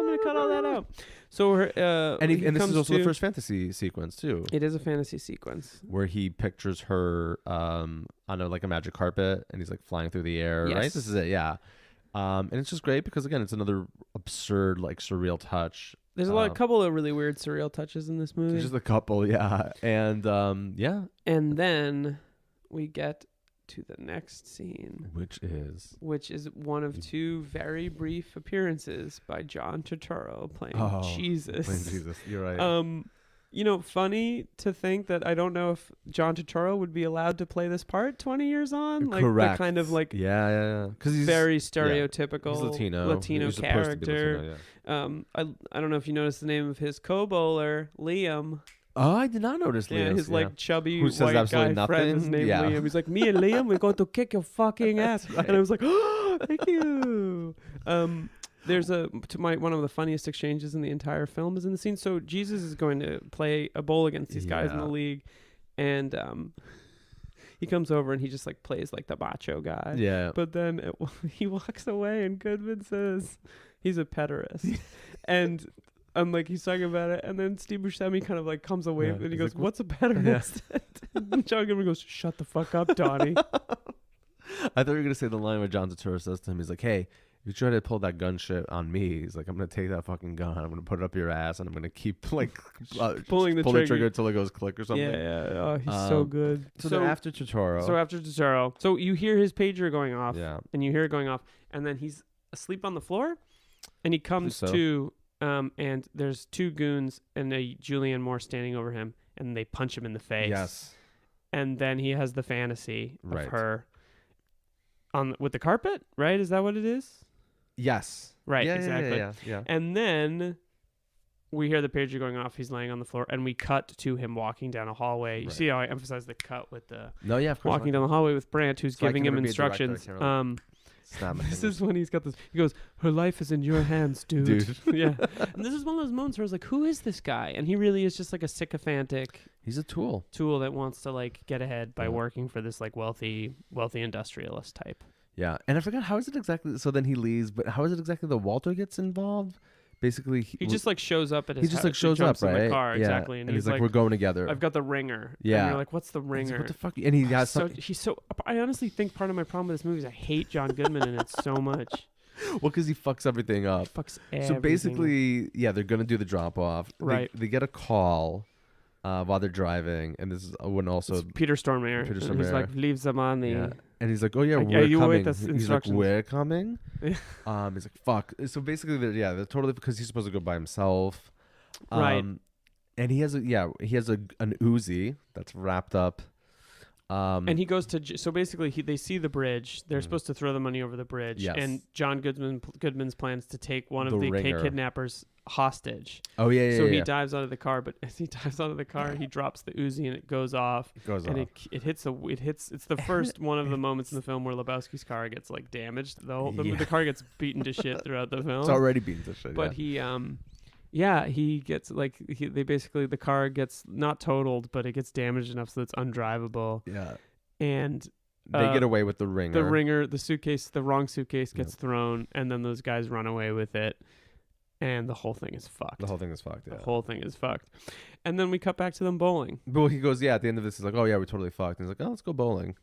gonna cut all that out. So and this is also the first fantasy sequence too. It is a fantasy sequence where he pictures her on a magic carpet, and he's like flying through the air. Yes. Right. This is it. Yeah. And it's just great because again, it's another absurd, like surreal touch. There's a couple of really weird surreal touches in this movie. Just a couple, yeah. And And then we get to the next scene, which is one of two very brief appearances by John Turturro playing Jesus. Playing Jesus, you're right. Funny to think that I don't know if John Turturro would be allowed to play this part 20 years on. Like correct. The kind of like because he's very stereotypical he's Latino character. Latino, yeah. I don't know if you noticed the name of his co-bowler, Liam. Oh, I did not notice Liam. Yeah, his like chubby who says white absolutely guy nothing. friend is named Liam. He's like, me and Liam, we're going to kick your fucking ass. Right. And I was like, oh, thank you. There's one of the funniest exchanges in the entire film is in the scene. So Jesus is going to play a bowl against these guys in the league, and he comes over and he just like plays like the macho guy. Yeah. But then he walks away, and Goodman says he's a pederast, and I'm like, he's talking about it, and then Steve Buscemi kind of like comes away and he goes, like, "What's a pederast?" And John Goodman goes, "Shut the fuck up, Donnie." I thought you were gonna say the line where John Turturro says to him, he's like, "Hey, if you try to pull that gun shit on me," he's like, "I'm gonna take that fucking gun. I'm gonna put it up your ass, and I'm gonna keep like pull the trigger until it goes click or something." Yeah. Oh, he's so good. So then after Turturro, so you hear his pager going off. Yeah. And you hear it going off, and then he's asleep on the floor, and he comes to, and there's two goons and a Julianne Moore standing over him, and they punch him in the face. Yes. And then he has the fantasy of her with the carpet, right? Is that what it is? Yes. Right, yeah, exactly. Yeah. And then we hear the pager going off. He's laying on the floor, and we cut to him walking down a hallway. You see how I emphasize the cut with the of course, walking down the hallway with Brant, who's giving him instructions. This is when he's got this. He goes, "Her life is in your hands, dude." Yeah. And this is one of those moments where I was like, "Who is this guy?" And he really is just like a sycophantic. He's a tool that wants to like get ahead by working for this like wealthy industrialist type. Yeah, and I forgot how is it exactly. So then he leaves, but how is it exactly that Walter gets involved? basically he just like shows up at his he just like house, shows jumps up, in right? the car, Yeah. exactly, And he's like, we're going together. I've got the ringer. Yeah. And you're like, what's the And he's ringer? like, what the fuck? And he has He's so. I honestly think part of my problem with this movie is I hate John Goodman in it so much. well, because he fucks everything up. Fucks So everything. basically, yeah, they're gonna do the drop off. Right. They get a call while they're driving, and this is when also It's Peter Stormare. Peter And he's Stormare. like, leave them on the. yeah. And he's like, oh yeah, Like, we're you coming. await the He's like, instructions. we're coming. He's like, fuck. So basically, they're totally because he's supposed to go by himself. Right. And he has an Uzi that's wrapped up. And he goes to so basically they see the bridge. They're supposed to throw the money over the bridge. Yes. And John Goodman's plans to take one of The the ringer. kidnappers hostage. Oh yeah, yeah. So yeah, he dives out of the car, but as he dives out of the car, he drops the Uzi and it goes off. It goes and off. it hits. It's the first one of the moments in the film where Lebowski's car gets like damaged. The car gets beaten to shit throughout the film. It's already beaten to shit. But he he gets like the car gets not totaled, but it gets damaged enough so it's undrivable. Yeah. And They get away with the ringer. The ringer, the wrong suitcase gets thrown, and then those guys run away with it, and the whole thing is fucked. The whole thing is fucked. Yeah. The whole thing is fucked. And then we cut back to them bowling. But he goes, yeah. At the end of this, he's like, oh yeah, we're totally fucked. And he's like, oh, let's go bowling.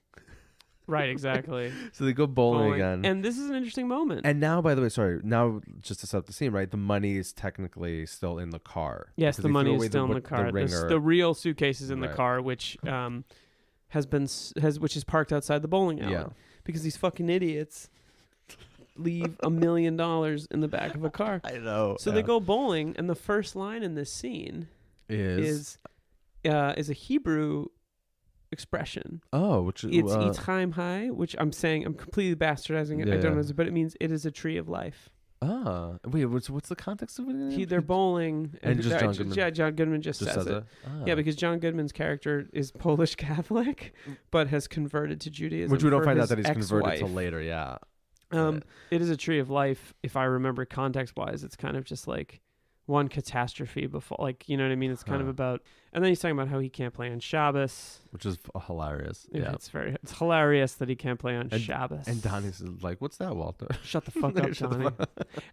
Right, exactly. So they go bowling again. And this is an interesting moment. And now, by the way, now just to set up the scene, right? The money is technically still in the car. Yes, the money is still in the car. The real suitcase is in the car, which which is parked outside the bowling alley. Yeah. Because these fucking idiots leave $1 million in the back of a car. I know. So they go bowling, and the first line in this scene is a Hebrew expression. Oh, which is it's Yitzchaim High, which I'm completely bastardizing it. I don't know, but it means it is a tree of life. Ah, wait, what's the context of it? They're bowling, and just John Goodman. Yeah, John Goodman just says it. Yeah, because John Goodman's character is Polish Catholic, but has converted to Judaism. Which we don't find out that he's ex-wife. converted till later. Yeah. It is a tree of life. If I remember context-wise, it's kind of just like one catastrophe before, like, you know what I mean? It's kind of about, and then he's talking about how he can't play on Shabbos, which is hilarious. Yeah, it's hilarious that he can't play on Shabbos. And Donnie's like, "What's that, Walter? Shut the fuck up, Donnie."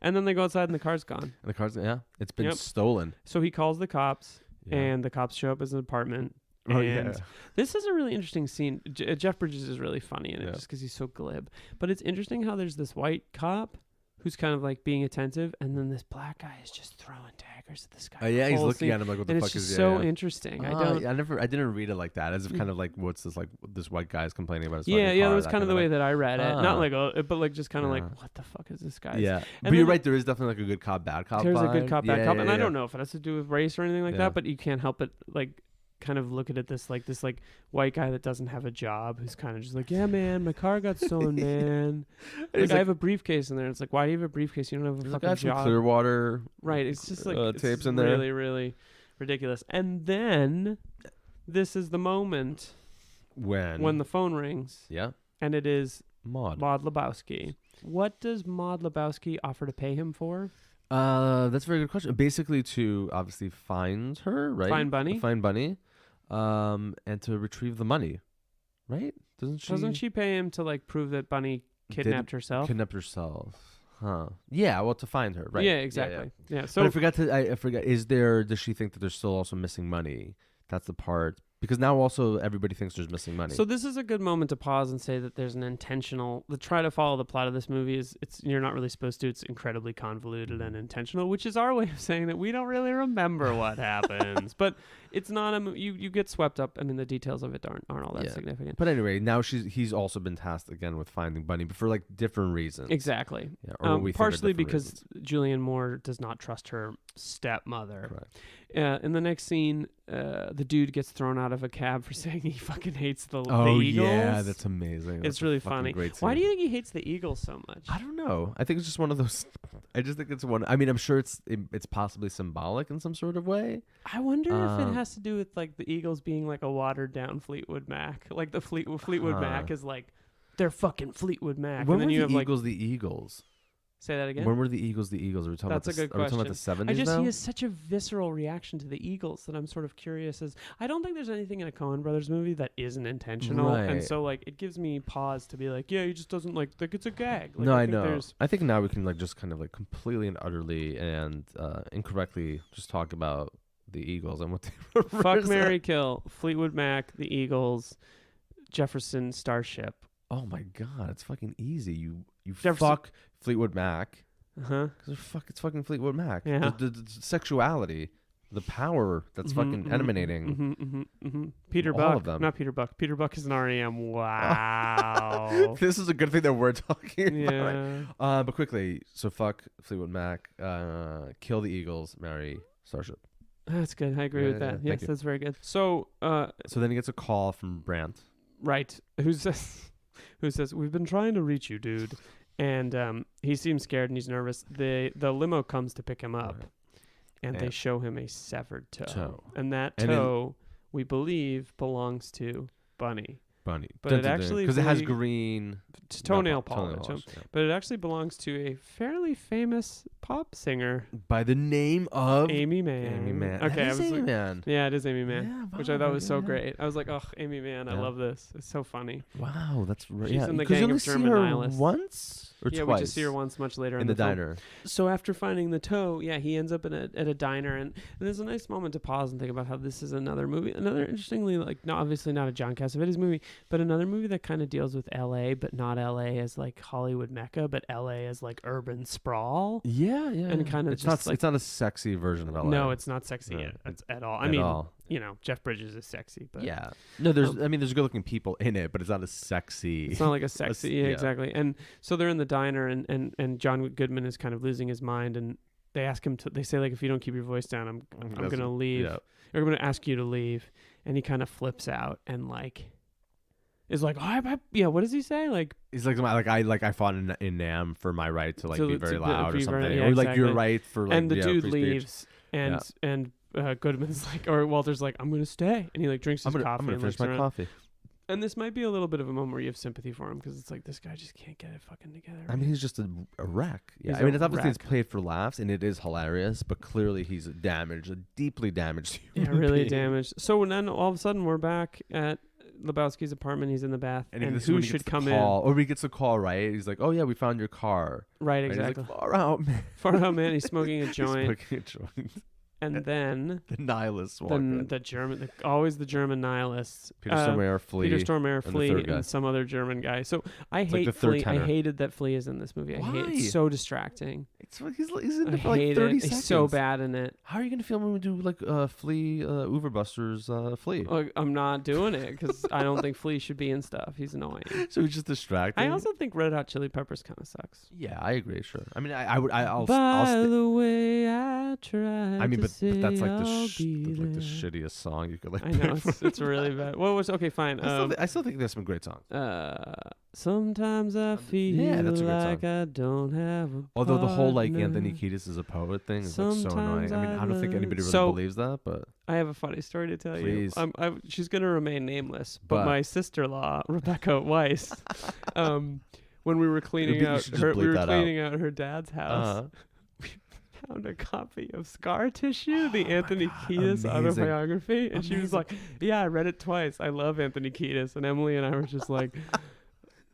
And then they go outside, and the car's gone. And the car's it's been stolen. So he calls the cops, and the cops show up at his apartment. This is a really interesting scene. Jeff Bridges is really funny in it, just because he's so glib. But it's interesting how there's this white cop who's kind of like being attentive, and then this black guy is just throwing daggers at this guy. Oh yeah, he's looking at him like, "What the fuck is?" It's just so interesting. I didn't read it like that. As if kind of like, what's this like? This white guy's complaining about his car, that was kind of the way that I read it. Not like, but like just kind of like, what the fuck is this guy? Yeah, but you're right. There is definitely like a good cop, bad cop. There's vibe. a good cop, bad cop, and I don't know if it has to do with race or anything like that, but you can't help but like kind of look at it this white guy that doesn't have a job who's kind of just like, yeah man, my car got stolen, man. Like, I have a briefcase in there. It's like, why do you have a briefcase? You don't have a fucking job. Clearwater, right? It's just like tapes in really, there. really, really ridiculous. And then this is the moment when the phone rings. Yeah, and it is Maud Lebowski. What does Maud Lebowski offer to pay him for? That's a very good question. Basically, to obviously find her, right? Find Bunny. And to retrieve the money, right? Doesn't she pay him to like prove that Bunny kidnapped herself? Huh? Yeah. Well, to find her, right? Yeah, exactly. Yeah. So but I forgot. Does she think that there's still also missing money? That's the part. Because now also everybody thinks there's missing money. So this is a good moment to pause and say that there's an intentional. Try to follow the plot of this movie you're not really supposed to. It's incredibly convoluted and intentional, which is our way of saying that we don't really remember what happens. But it's not you get swept up. I mean, the details of it aren't all that significant. But anyway, now he's also been tasked again with finding Bunny, but for like different reasons. Exactly. Yeah, or partially because Julianne Moore does not trust her stepmother. Correct. In the next scene, the dude gets thrown out of a cab for saying he fucking hates the Eagles. Oh yeah, that's amazing. It's really funny. Why do you think he hates the Eagles so much? I don't know. I think it's just one of those. I just think it's one. I mean, I'm sure it's possibly symbolic in some sort of way. I wonder if it has to do with like the Eagles being like a watered down Fleetwood Mac. Like the Fleetwood Mac is like they're fucking Fleetwood Mac. When and then were you the have Eagles the Eagles? Say that again. When were the Eagles the Eagles? Are we talking That's about a good Are we talking about question. the 70s now? He has such a visceral reaction to the Eagles that I'm sort of curious as I don't think there's anything in a Coen Brothers movie that isn't intentional. Right. And so like it gives me pause to be like, yeah, he just doesn't like it's a gag. Like, No, I think know. there's- I think now we can like just kind of like completely and utterly and incorrectly just talk about the Eagles and what they Fuck, represent. marry, kill. Fleetwood Mac, the Eagles, Jefferson Starship. Oh my God, it's fucking easy. You Jefferson- fuck Fleetwood Mac Uh-huh. because it's fucking Fleetwood Mac. Yeah. The sexuality, the power that's fucking emanating. Peter All Buck. of them. Not Peter Buck. Peter Buck is an REM. Wow. This is a good thing that we're talking Yeah. about. But quickly, so fuck Fleetwood Mac, kill the Eagles, marry Starship. That's good. I agree with Yeah, that. thank Yes, you. that's very good. So, So then he gets a call from Brandt. right. Who says, we've been trying to reach you, dude. And he seems scared and he's nervous. The limo comes to pick him up. Right. And they And- show him a severed toe. Toe. And that And it- toe, we believe, belongs to Bunny. Bunny. But it actually because it has really- green It's toenail toenail polish. polish, yeah. But it actually belongs to a fairly famous pop singer, By the name of Amy Mann. Amy Mann. Okay, That I is was Amy like, Mann. yeah, it is Amy Mann, Yeah, which I wow, thought was so yeah. great. I was like, oh, Amy Mann, I Yeah. love this. It's so funny. Wow, that's right. She's Yeah, in the 'cause gang you only of see German her nihilists. once or Yeah, twice. we just see her once much later in the film. diner. So after finding the toe, yeah, he ends up at a diner, and there's a nice moment to pause and think about how this is another movie, another interestingly, like, no, obviously not a John Cassavetes movie, but another movie that kind of deals with L.A., but not L.A. as like Hollywood Mecca, but L.A. as like urban sprawl. Yeah, yeah. And kind of it's just not like- it's not a sexy version of LA. No, it's not sexy Right. at all. I At mean, all. you know, Jeff Bridges is sexy, but Yeah. No, there's there's good-looking people in it, but it's not as sexy. it's not like a sexy. Yeah, yeah. exactly. And so they're in the diner, and John Goodman is kind of losing his mind, and they ask him to. They say like, if you don't keep your voice down, I'm gonna leave. Yeah. Or I'm gonna ask you to leave. And he kind of flips out and like is like, yeah. What does he say? Like, He's I fought in Nam for my right to like To- be very to loud or be something, very- yeah, or like your exactly. right for like and the dude free speech. leaves, and Goodman's like, or Walter's like, I'm gonna stay, and he like drinks his I'm coffee gonna and finish looks my around. coffee. And this might be a little bit of a moment where you have sympathy for him because it's like this guy just can't get it fucking together. I mean, he's just a wreck. Yeah, He's I mean, a it's obviously it's wreck. played for laughs and it is hilarious, but clearly he's a deeply damaged yeah, human really being. damaged. So then all of a sudden we're back at Lebowski's apartment. He's in the bath, and this is who when he should gets the come call, or he gets a call, right? He's like, "Oh yeah, we found your car." in? Right, And exactly. he's like, "Far out, man." Far out, man. He's smoking a joint, He's smoking a joint. and then The nihilists walk in. the German, always the German nihilists. Peter Stormare, Flea. Peter Stormare, the Flea, third guy. and some other German guy. So I like hate the third Flea. I tenor. hated that Flea is in this movie. I hate Why? it's so distracting. He's in I there for like hate 30 it. seconds. He's so bad in it. How are you gonna feel when we do like Flea, Uberbusters, Flea? Like, I'm not doing it because I don't think Flea should be in stuff. He's annoying. So he's just distracting. I also think Red Hot Chili Peppers kind of sucks. Yeah, I agree. Sure. I mean, I'll. By the way, I tried. I mean, to but that's like say I'll be the there. shittiest song you could like. I know pick. it's really bad. What was okay? Fine. I still think there's some great songs. Sometimes I feel yeah, that's a great like song. I don't have a Although the whole like partner. Anthony Kiedis is a poet thing is like so Sometimes annoying. I mean, I don't think I anybody really So- believes that, but I have a funny story to tell Please. you. She's gonna remain nameless, but But- my sister-in-law Rebecca Weiss, when we were cleaning You out should just her, bleep that out. her dad's house, uh, we found a copy of Scar Tissue, the Anthony Kiedis amazing. autobiography, and she was like, "Yeah, I read it twice. I love Anthony Kiedis." And Emily and I were just like,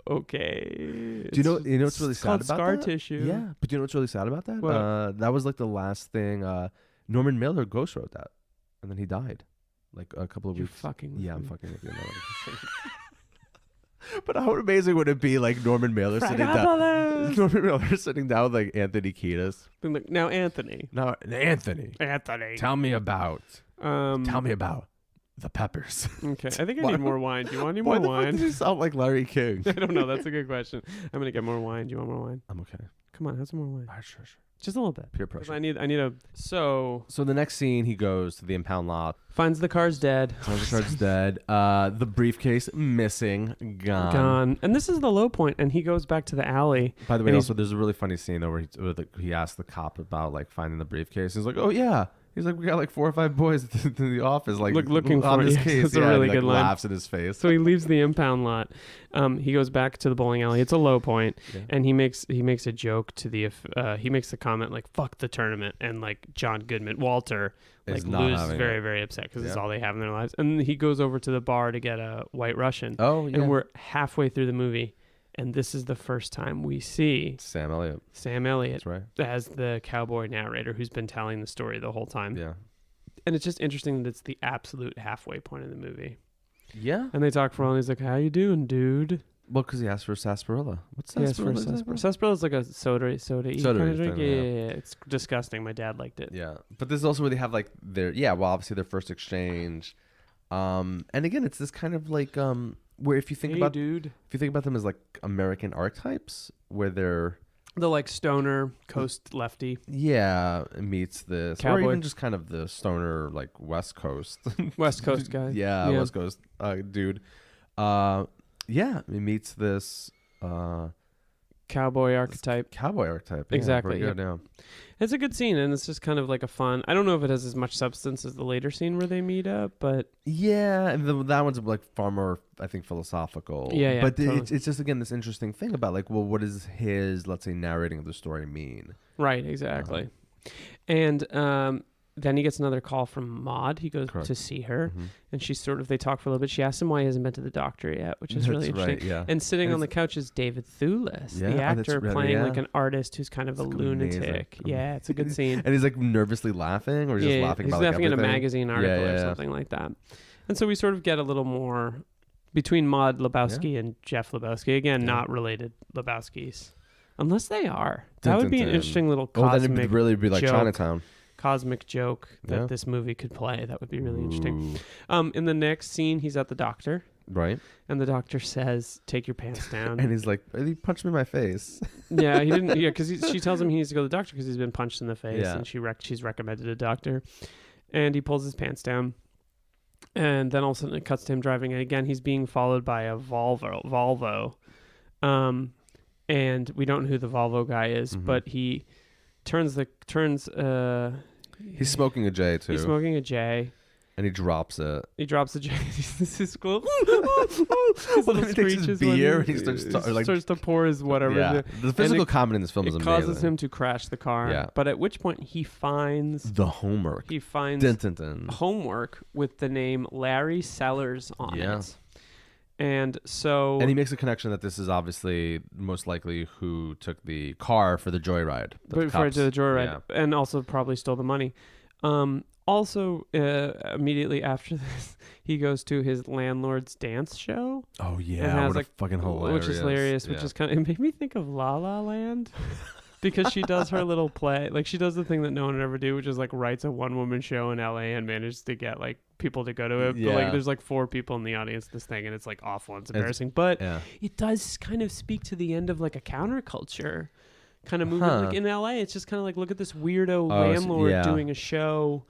"Okay." Do you know what's really it's sad called about Scar that? Tissue. Yeah, but do you know what's really sad about that? What? That was like the last thing. Norman Mailer ghost wrote that, and then he died, like a couple of You're weeks. fucking. with Yeah, I'm me. fucking with you. But how amazing would it be, like Norman Mailer sitting down? Fragapolis! Norman Mailer sitting down with like Anthony Kiedis. Been like, now Anthony. Now, Anthony, tell me about the Peppers. Okay, I think I Why- need more wine. Do you want any Why more the fuck wine? did you sound like Larry King? I don't know. That's a good question. I'm gonna get more wine. Do you want more wine? I'm okay. Come on, have some more wine. All right, sure. Just a little bit. Peer 'Cause pressure. I need a. So So the next scene, he goes to the impound lot. finds the car's dead. Car's dead. The briefcase missing, Gone. And this is the low point. And he goes back to the alley. By the way, And also there's a really funny scene though where he asked the cop about like finding the briefcase. He's like, "Oh yeah." He's like, we got like 4 or 5 boys to the office, like looking on for this it. case. That's a really and he, good like, line. laughs in his face. So he leaves the impound lot. He goes back to the bowling alley. It's a low point, and he makes a joke to the he makes the comment like "fuck the tournament," and like John Goodman, Walter, like loses very very upset because it's all they have in their lives. And he goes over to the bar to get a White Russian. Oh yeah. And we're halfway through the movie, and this is the first time we see Sam Elliott. That's right. As the cowboy narrator who's been telling the story the whole time. Yeah. And it's just interesting that it's the absolute halfway point of the movie. Yeah. And they talk for a while, and he's like, "How you doing, dude?" Well, because he asked for sarsaparilla. What's sarsaparilla? Sarsaparilla is like a soda kind of drink. Thing, Yeah, it's disgusting. My dad liked it. Yeah, but this is also where they have like obviously their first exchange, and again, it's this kind of like where if you think about them as like American archetypes, where they're the like stoner coast lefty. Yeah, meets this cowboy. Or even just kind of the stoner like West Coast guy. Yeah, West Coast dude. Yeah, he meets this cowboy archetype. Exactly. Yeah. It's a good scene, and it's just kind of like a fun. I don't know if it has as much substance as the later scene where they meet up, but yeah, and that one's like far more, I think, philosophical. Yeah. But totally. it's just again this interesting thing about like, well, what does his, let's say, narrating of the story mean? Right. Exactly. And then he gets another call from Maud. He goes to see her, and they talk for a little bit. She asks him why he hasn't been to the doctor yet, which is really interesting. Right, yeah. And sitting on the couch is David Thewlis, the actor playing like an artist who's kind of a lunatic. Amazing. Yeah, it's a good scene. And he's like nervously laughing, or just laughing about laughing like, in a magazine article or something like that. And so we sort of get a little more between Maud Lebowski and Jeff Lebowski. Again, not related Lebowskis. Unless they are. That would be an interesting little cosmic then it'd really be like joke. Chinatown. Cosmic joke that this movie could play. That would be really interesting. In the next scene, he's at the doctor. Right. And the doctor says, "Take your pants down." And he's like, he punched me in my face. Yeah, he didn't. Yeah, because she tells him he needs to go to the doctor because he's been punched in the face, and she's recommended a doctor. And he pulls his pants down. And then all of a sudden it cuts to him driving. And again, he's being followed by a Volvo. And we don't know who the Volvo guy is, but he he's smoking a J too. He's smoking a J. And he drops it. He drops the J. This is cool. He takes his beer and he starts to pour his whatever. Yeah. The physical comedy in this film is amazing. It causes him to crash the car. Yeah. But at which point he finds the homework. He finds homework with the name Larry Sellers on it. And he makes a connection that this is obviously most likely who took the car for the joyride. And also probably stole the money. Also, immediately after this, he goes to his landlord's dance show. Oh yeah, what fucking hilarious! Which is hilarious. Which is kind of, it made me think of La La Land. Because she does her little play, like she does the thing that no one would ever do, which is like writes a one-woman show in LA and manages to get like people to go to it. But like there's like 4 people in the audience this thing, and it's like awful and it's embarrassing. But it does kind of speak to the end of like a counterculture kind of movement. Like in LA, it's just kind of like, look at this weirdo landlord doing a show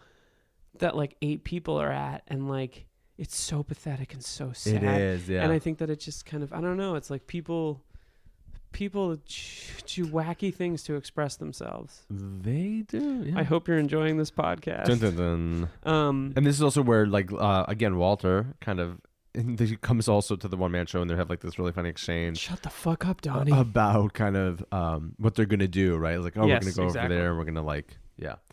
that like 8 people are at, and like it's so pathetic and so sad. It is, yeah. And I think that it just kind of, I don't know, it's like people do wacky things to express themselves. They do. Yeah. I hope you're enjoying this podcast. Dun, dun, dun. And this is also where, like, again, Walter kind of he comes also to the one-man show, and they have like this really funny exchange. Shut the fuck up, Donnie. About kind of what they're gonna do, right? Like, we're gonna go over there, and we're gonna like,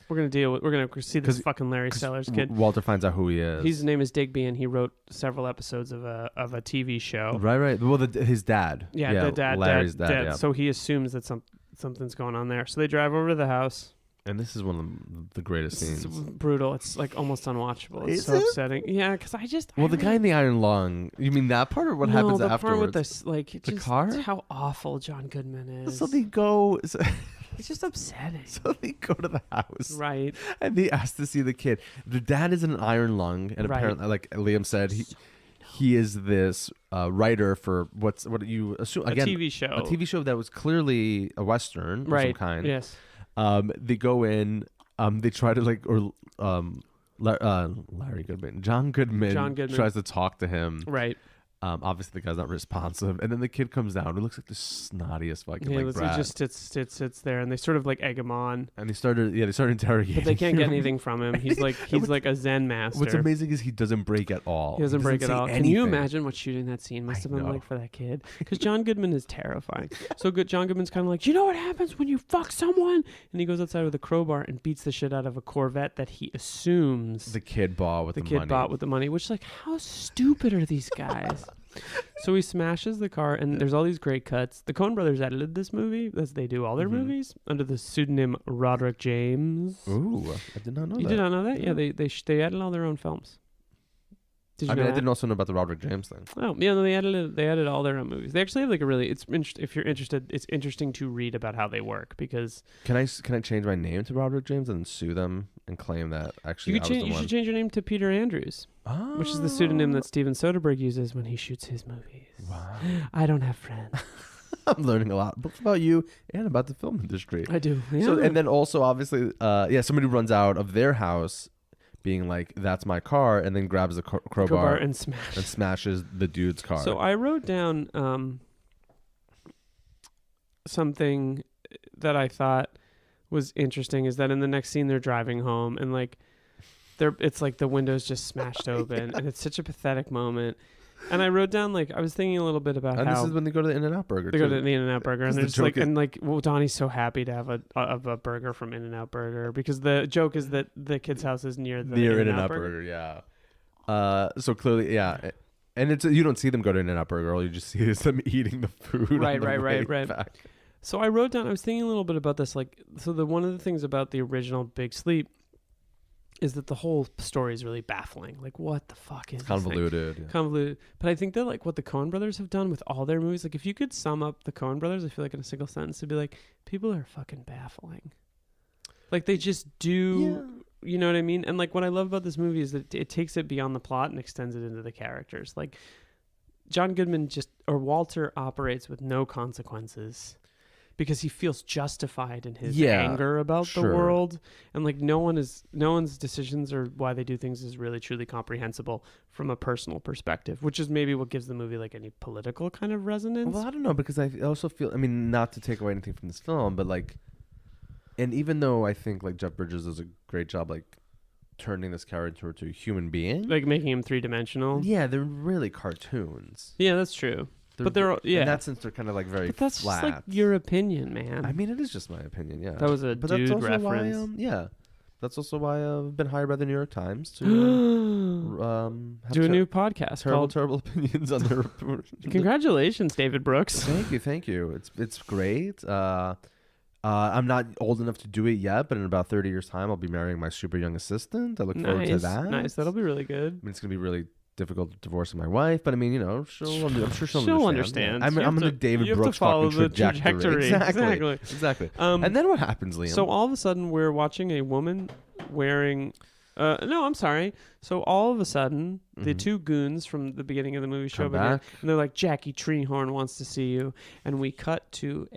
we're gonna see this fucking Larry Sellers kid. Walter finds out who he is. His name is Digby, and he wrote several episodes of a TV show. Right. Well, his dad. Yeah, the dad. Larry's dad. Dead. Yeah. So he assumes that something's going on there. So they drive over to the house. And this is one of the greatest scenes. It's brutal. It's like almost unwatchable. It's so upsetting. Yeah, because the guy in the iron lung. You mean that part, or what happens afterwards? The part with this, like, the car. How awful John Goodman is. So they go. It's just upsetting. So they go to the house, right? And they ask to see the kid. The dad is in an iron lung, and apparently, like Liam said, he is this writer for what you assume again, a TV show. A TV show that was clearly a Western of some kind. Yes. They go in. They try to Larry Goodman. John Goodman tries to talk to him. Right. Obviously, the guy's not responsive, and then the kid comes down. It looks like the snottiest fucking Yeah, like it brat. just sits there, and they sort of like egg him on, And they started interrogating. but they can't get him. anything from him. He's like a Zen master. What's amazing is he doesn't break at all. He doesn't break at say all. anything. Can you imagine what shooting that scene must I have been know. like for that kid? Because John Goodman is terrifying. So good. John Goodman's kind of like, you know what happens when you fuck someone? And he goes outside with a crowbar and beats the shit out of a Corvette that he assumes The kid bought with the money. bought with the money. Which, like, how stupid are these guys? So he smashes the car, and there's all these great cuts. The Coen brothers edited this movie, as they do all their movies, under the pseudonym Roderick James. Ooh, I did not know that. You did not know that? Yeah, they edit all their own films. Did you I know mean, I that? didn't also know about the Roderick James thing. Oh, yeah, no, they edited all their own movies. They actually have like a really, if you're interested, it's interesting to read about how they work, because Can I change my name to Roderick James and then sue them and claim that actually you I was the one? should change your name to Peter Andrews, which is the pseudonym that Steven Soderbergh uses when he shoots his movies. Wow. I don't have friends. I'm learning a lot both about you and about the film industry. I do. Yeah. So, and then also obviously, somebody runs out of their house, being like, "That's my car," and then grabs the crowbar and smashes the dude's car. So I wrote down something that I thought was interesting, is that in the next scene they're driving home, and like it's like the window's just smashed open, and it's such a pathetic moment. And I wrote down, like, I was thinking a little bit about and how this is when they go to the In-N-Out Burger. they go to the In-N-Out Burger, and The they're just joke like, is- well, Donnie's so happy to have a burger from In-N-Out Burger, because the joke is that the kid's house is near the In-N-Out Burger. Yeah. So clearly, yeah. And it's you don't see them go to In-N-Out Burger. All you just see is them eating the food. Right, on the right. way back. So I wrote down, I was thinking a little bit about this, like, so one of the things about the original Big Sleep is that the whole story is really baffling. Like, what the fuck is this thing? Convoluted. Yeah. Convoluted. But I think that, like, what the Coen brothers have done with all their movies, like, if you could sum up the Coen brothers, I feel like in a single sentence, it'd be like, people are fucking baffling. Like, they just do, you know what I mean? And, like, what I love about this movie is that it takes it beyond the plot and extends it into the characters. Like, John Goodman Walter operates with no consequences, because he feels justified in his anger about the world, and like no one's decisions or why they do things is really truly comprehensible from a personal perspective, which is maybe what gives the movie like any political kind of resonance. Well, I don't know, because I also feel, I mean, not to take away anything from this film, but like, and even though I think like Jeff Bridges does a great job like turning this character to a human being, like making him three-dimensional. Yeah, they're really cartoons. Yeah, that's true. But they're in that sense they're kind of like very but that's flat. just like your opinion, man. I mean, it is just my opinion. Yeah, that was a but dude that's also reference. why, that's also why I've been hired by the New York Times to have do a new podcast called Terrible Opinions on their. Congratulations, David Brooks. Thank you. It's great. I'm not old enough to do it yet, but in about 30 years' time, I'll be marrying my super young assistant. I look forward to that. Nice, that'll be really good. I mean, it's gonna be really difficult divorcing my wife, but I mean, you know, I'm sure she'll understand. Yeah. I'm on the David Brooks fucking trajectory. Exactly. And then what happens, Liam? So all of a sudden, we're watching a woman wearing. No, I'm sorry. So all of a sudden, the two goons from the beginning of the movie show up again, and they're like, "Jackie Treehorn wants to see you," and we cut to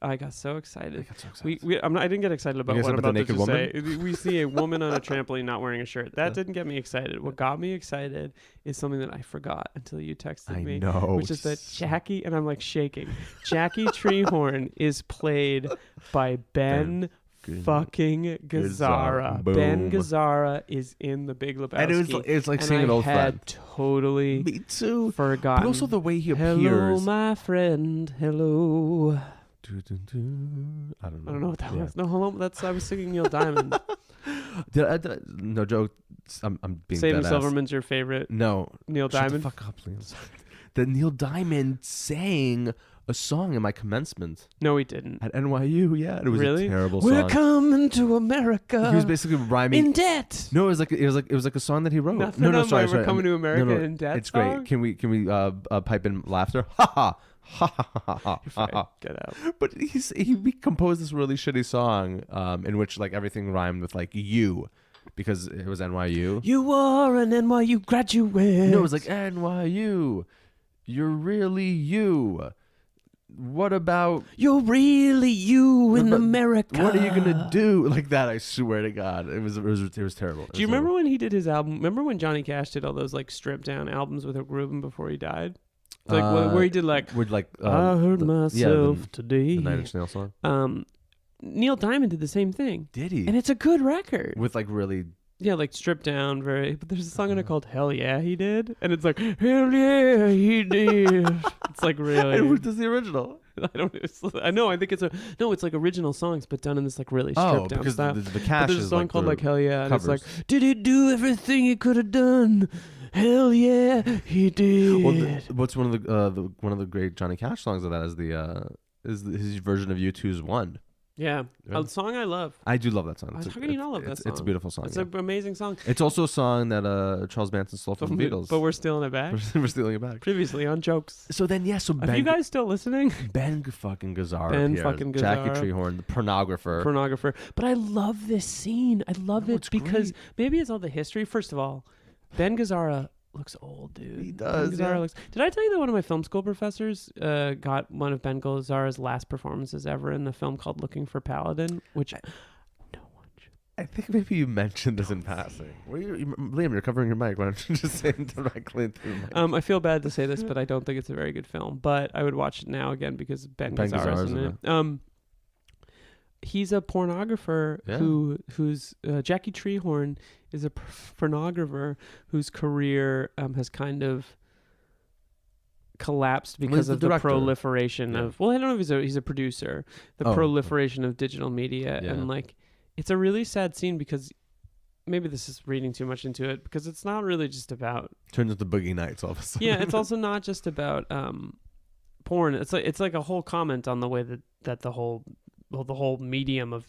I got so excited. I didn't get excited about what I'm about to just say. We see a woman on a trampoline not wearing a shirt. That didn't get me excited. What got me excited is something that I forgot until you texted me, which is that Jackie, and I'm like shaking. Jackie Treehorn is played by Ben fucking Gazzara. Ben Gazzara is in The Big Lebowski. And it's like seeing an old friend. I had totally Me too. forgotten. But also the way he appears. Hello, my friend. Hello. I don't know what that was. No, hold on. I was singing Neil Diamond. No joke. I'm being Saving dead Silverman's your favorite. No. Neil Diamond. Shut the fuck up, Liam. That Neil Diamond sang a song in my commencement. No, he didn't. At NYU, yeah. It was really? a terrible song. We're coming to America. He was basically rhyming in debt. No, it was like a song that he wrote. Sorry. We're coming to America in debt. It's great. Can we pipe in laughter? Ha ha. Ha ha ha ha. Get out. But he composed this really shitty song in which like everything rhymed with like you, because it was NYU. You are an NYU graduate. No, it was like NYU. You're really you. what about you're really you in America? What are you gonna do? Like that, I swear to God, it was terrible. Do you remember when he did his album? Remember when Johnny Cash did all those like stripped down albums with Rick Rubin before he died? Like where he did like I heard myself today. The Nine Inch Nails song. Neil Diamond did the same thing. Did he? And it's a good record. With like really. Yeah, like stripped down, but there's a song in it called Hell Yeah He Did, and it's like Hell Yeah He Did. It's like really. And what is the original? I think it's like original songs, but done in this like really stripped down because style. The Cash there's a song called like Hell Yeah, and covers. it's like, did he do everything he could have done? Hell yeah, he did. Well, what's one of the great Johnny Cash songs of that is his version of U2's One. Yeah, a song I love. I do love that song. How can you not love that song? It's a beautiful song. It's an amazing song. It's also a song that Charles Manson stole from the Beatles. But we're stealing it back. We're stealing it back. Previously on Jokes. So then, Are you guys still listening? Ben fucking Gazzara appears. Jackie Treehorn, the pornographer. But I love this scene. I love it because maybe it's all the history. First of all, Ben Gazzara looks old, dude. He does. Did I tell you that one of my film school professors got one of Ben Gazzara's last performances ever in the film called Looking for Paladin, which no one should. I think maybe you mentioned this in passing. Liam, you're covering your mic. Why don't you just say it directly through the mic? I feel bad to say this, but I don't think it's a very good film. But I would watch it now again because Ben Gazzara's in it. He's a pornographer who's Jackie Treehorn is a pornographer whose career has kind of collapsed because of the proliferation of. Well, I don't know if he's a producer. The proliferation of digital media and like it's a really sad scene because maybe this is reading too much into it because it's not really just about turns into Boogie Nights all of a sudden. Yeah, it's also not just about porn. It's like a whole comment on the way that the whole medium of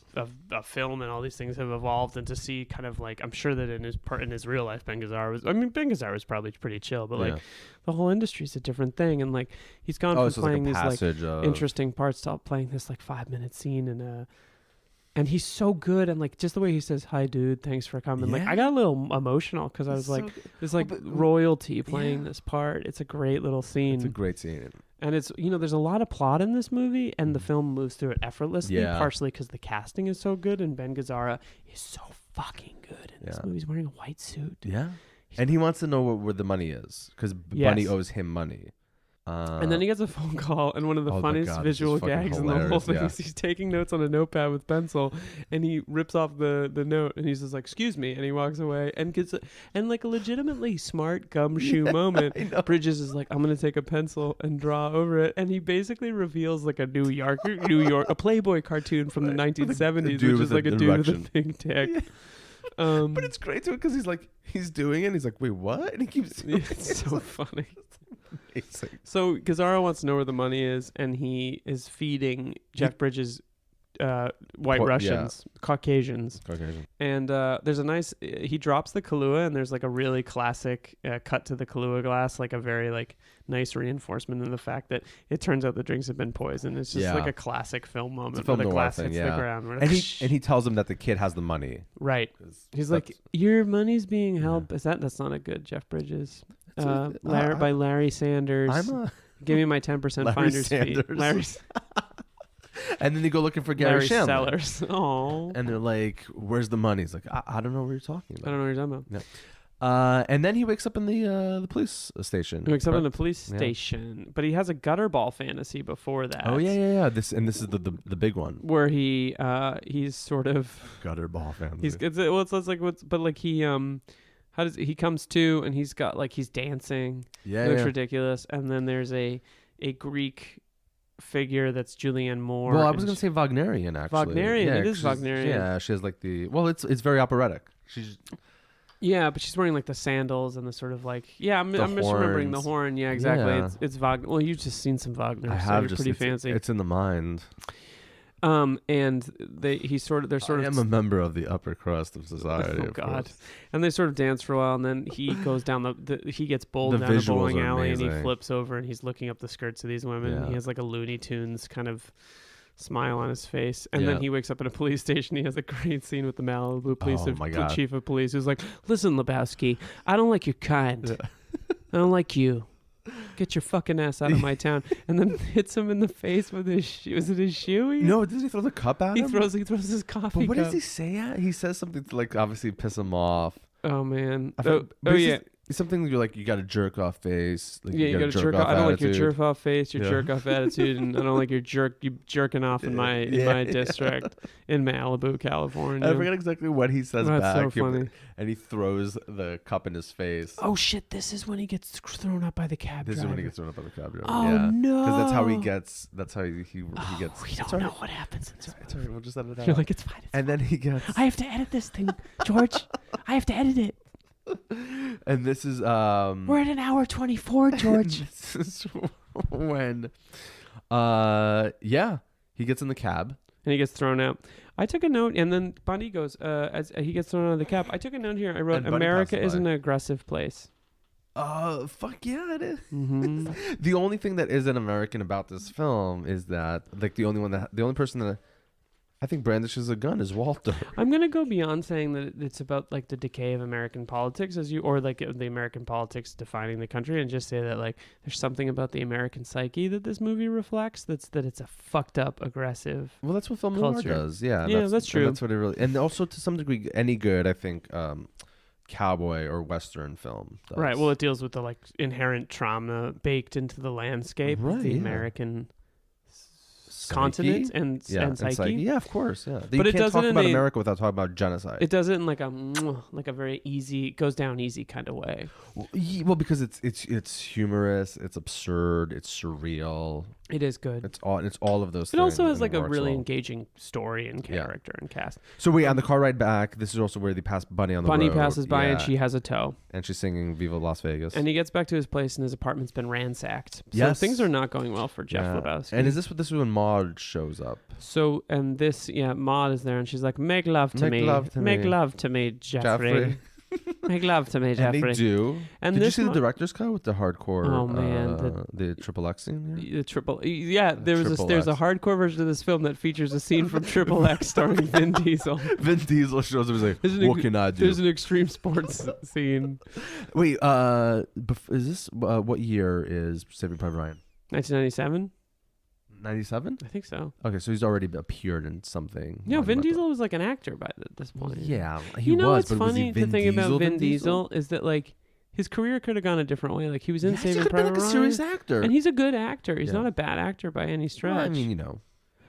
film and all these things have evolved, and to see kind of like I'm sure that in his real life Ben Gazzara was probably pretty chill, but like the whole industry's a different thing, and like he's gone from playing these like interesting parts to playing this like 5-minute scene and he's so good, and like just the way he says hi dude, thanks for coming, like I got a little emotional because I was like there's like royalty playing this part. It's a great little scene. It's a great scene. And it's, there's a lot of plot in this movie, and the film moves through it effortlessly, partially because the casting is so good, and Ben Gazzara is so fucking good in this movie. He's wearing a white suit. Yeah. And he wants to know where the money is, because Bunny owes him money. And then he gets a phone call, and one of the funniest visual gags in the whole thing is he's taking notes on a notepad with pencil, and he rips off the note, and he's just like, "Excuse me," and he walks away, and gets like a legitimately smart gumshoe moment. Bridges is like, "I'm gonna take a pencil and draw over it," and he basically reveals like a New York, a Playboy cartoon from the 1970s, which is like a dude with a big dick. But it's great too because he's doing it, and he's like, "Wait, what?" And he keeps. It's so funny. Amazing. So Gazzara wants to know where the money is, and he is feeding Jeff Bridges white Russians, Caucasians. And there's a nice. He drops the Kahlua, and there's like a really classic cut to the Kahlua glass, like a very like nice reinforcement of the fact that it turns out the drinks have been poisoned. It's just like a classic film moment where the glass hits the ground. And he tells him that the kid has the money. Right. He's like, your money's being held. That's not a good Jeff Bridges. By Larry Sanders. Give me my 10% finder's fee. Larry. And then they go looking for Gary Shandling. Sellers. Oh. And they're like, "Where's the money?" He's like, "I don't know what you're talking about." I don't know what you're talking about. Yeah. And then he wakes up in the police station. He wakes up in the police station, but he has a gutter ball fantasy before that. Oh yeah. This is the big one where he's sort of gutter ball fantasy. He comes to, and he's got like he's dancing. Yeah, it looks ridiculous. And then there's a Greek figure that's Julianne Moore. Well, I was gonna say Wagnerian actually. It is Wagnerian. Yeah, she has like it's very operatic. But she's wearing like the sandals and the sort of like I'm misremembering the horn. Yeah, exactly. Yeah. It's Wagner. Well, you've just seen some Wagner. I have. Just pretty fancy. It's in the mind. And they're I am a member of the upper crust of society. Oh God! And they sort of dance for a while, and then he goes down he gets bowled down the bowling alley, and he flips over, and he's looking up the skirts of these women. And he has like a Looney Tunes kind of smile on his face, and then he wakes up in a police station. He has a great scene with the Malibu police, chief of police, who's like, "Listen, Lebowski, I don't like your kind. I don't like you. Get your fucking ass out of my town. And then hits him in the face with his shoe. Was it his shoe? No, does he throw the cup at him? He throws his coffee But what cup. does he say? He says something to like obviously piss him off. Oh man. Yeah. It's something you're like, you got a jerk off face. Like, Yeah, you got a jerk off. I don't like your jerk off face, your Yeah. jerk off attitude, and I don't like you jerking off in my district in Malibu, California. I forget exactly what he says That's back. so funny. And he throws the cup in his face. Oh shit! This is when he gets thrown up by the cab This driver. is when he gets thrown up by the cab driver. Oh yeah. no! Because that's how he gets. That's how he gets. We don't know what happens in this. It's alright. We'll just edit it out. You're like, it's fine. And then he gets. I have to edit this thing, George. I have to edit it. And this is We're at an hour 24, George. This is when he gets in the cab And he gets thrown out. I took a note, and then Bundy goes, as he gets thrown out of the cab. I took a note here. I wrote, And Bundy America passes is by. an aggressive place. fuck yeah, it is. Mm-hmm. The only thing that isn't American about this film is that like the only person that I think brandishes a gun is Walter. I'm gonna go beyond saying that it's about like the decay of American politics, or like the American politics defining the country, and just say that like there's something about the American psyche that this movie reflects. That it's a fucked up, aggressive. Well, that's what film noir Culture. does. Yeah, Yeah, that's true. That's what it really, and also to some degree, any good I think cowboy or western film does. Right. Well, it deals with the like inherent trauma baked into the landscape of the Right, yeah. American Psyche? continent and psyche. Yeah, of course. Yeah, But you it can't does talk it in about a- America without talking about genocide. It does it in like a very easy, goes down easy kind of way. Well, because it's humorous, it's absurd, it's surreal. It is good. It's all of those It things. also has and like it a works really well. engaging story and character and cast. So wait, on the car ride back, this is also where they pass Bunny on the Bunny road. passes by and Yeah. she has a tow. And she's singing Viva Las Vegas. And he gets back to his place and his apartment's been ransacked. So Yes. things are not going well for Jeff Yeah. Lebowski. And this is when Maud shows up? So, and this, Maud is there and she's like, make love to me. Make love to Make me. love to me, Jeffrey. Make love to me, And Jeffrey. they do. And Did you this see the mo- director's cut with the hardcore? Oh, man, the triple X scene. Here? The there's Triple a X. hardcore version of this film that features a scene from Triple X starring Vin Diesel. Vin Diesel shows up and is There's like, an "What ex- can I do?" There's an extreme sports scene. Wait, is this what year is Saving Private Ryan? 1997? 97? I think so. Okay, so he's already appeared in something. No, Vin monumental. Diesel was like an actor by this point. Yeah, he You know was. what's but was he funny? The Vin thing about Diesel, Vin Diesel is that like his career could have gone a different way. Like he was in Yes, he Saving could have been Private like a Ryan, serious actor. and he's a good actor. He's Yeah. not a bad actor by any stretch. Well, I mean,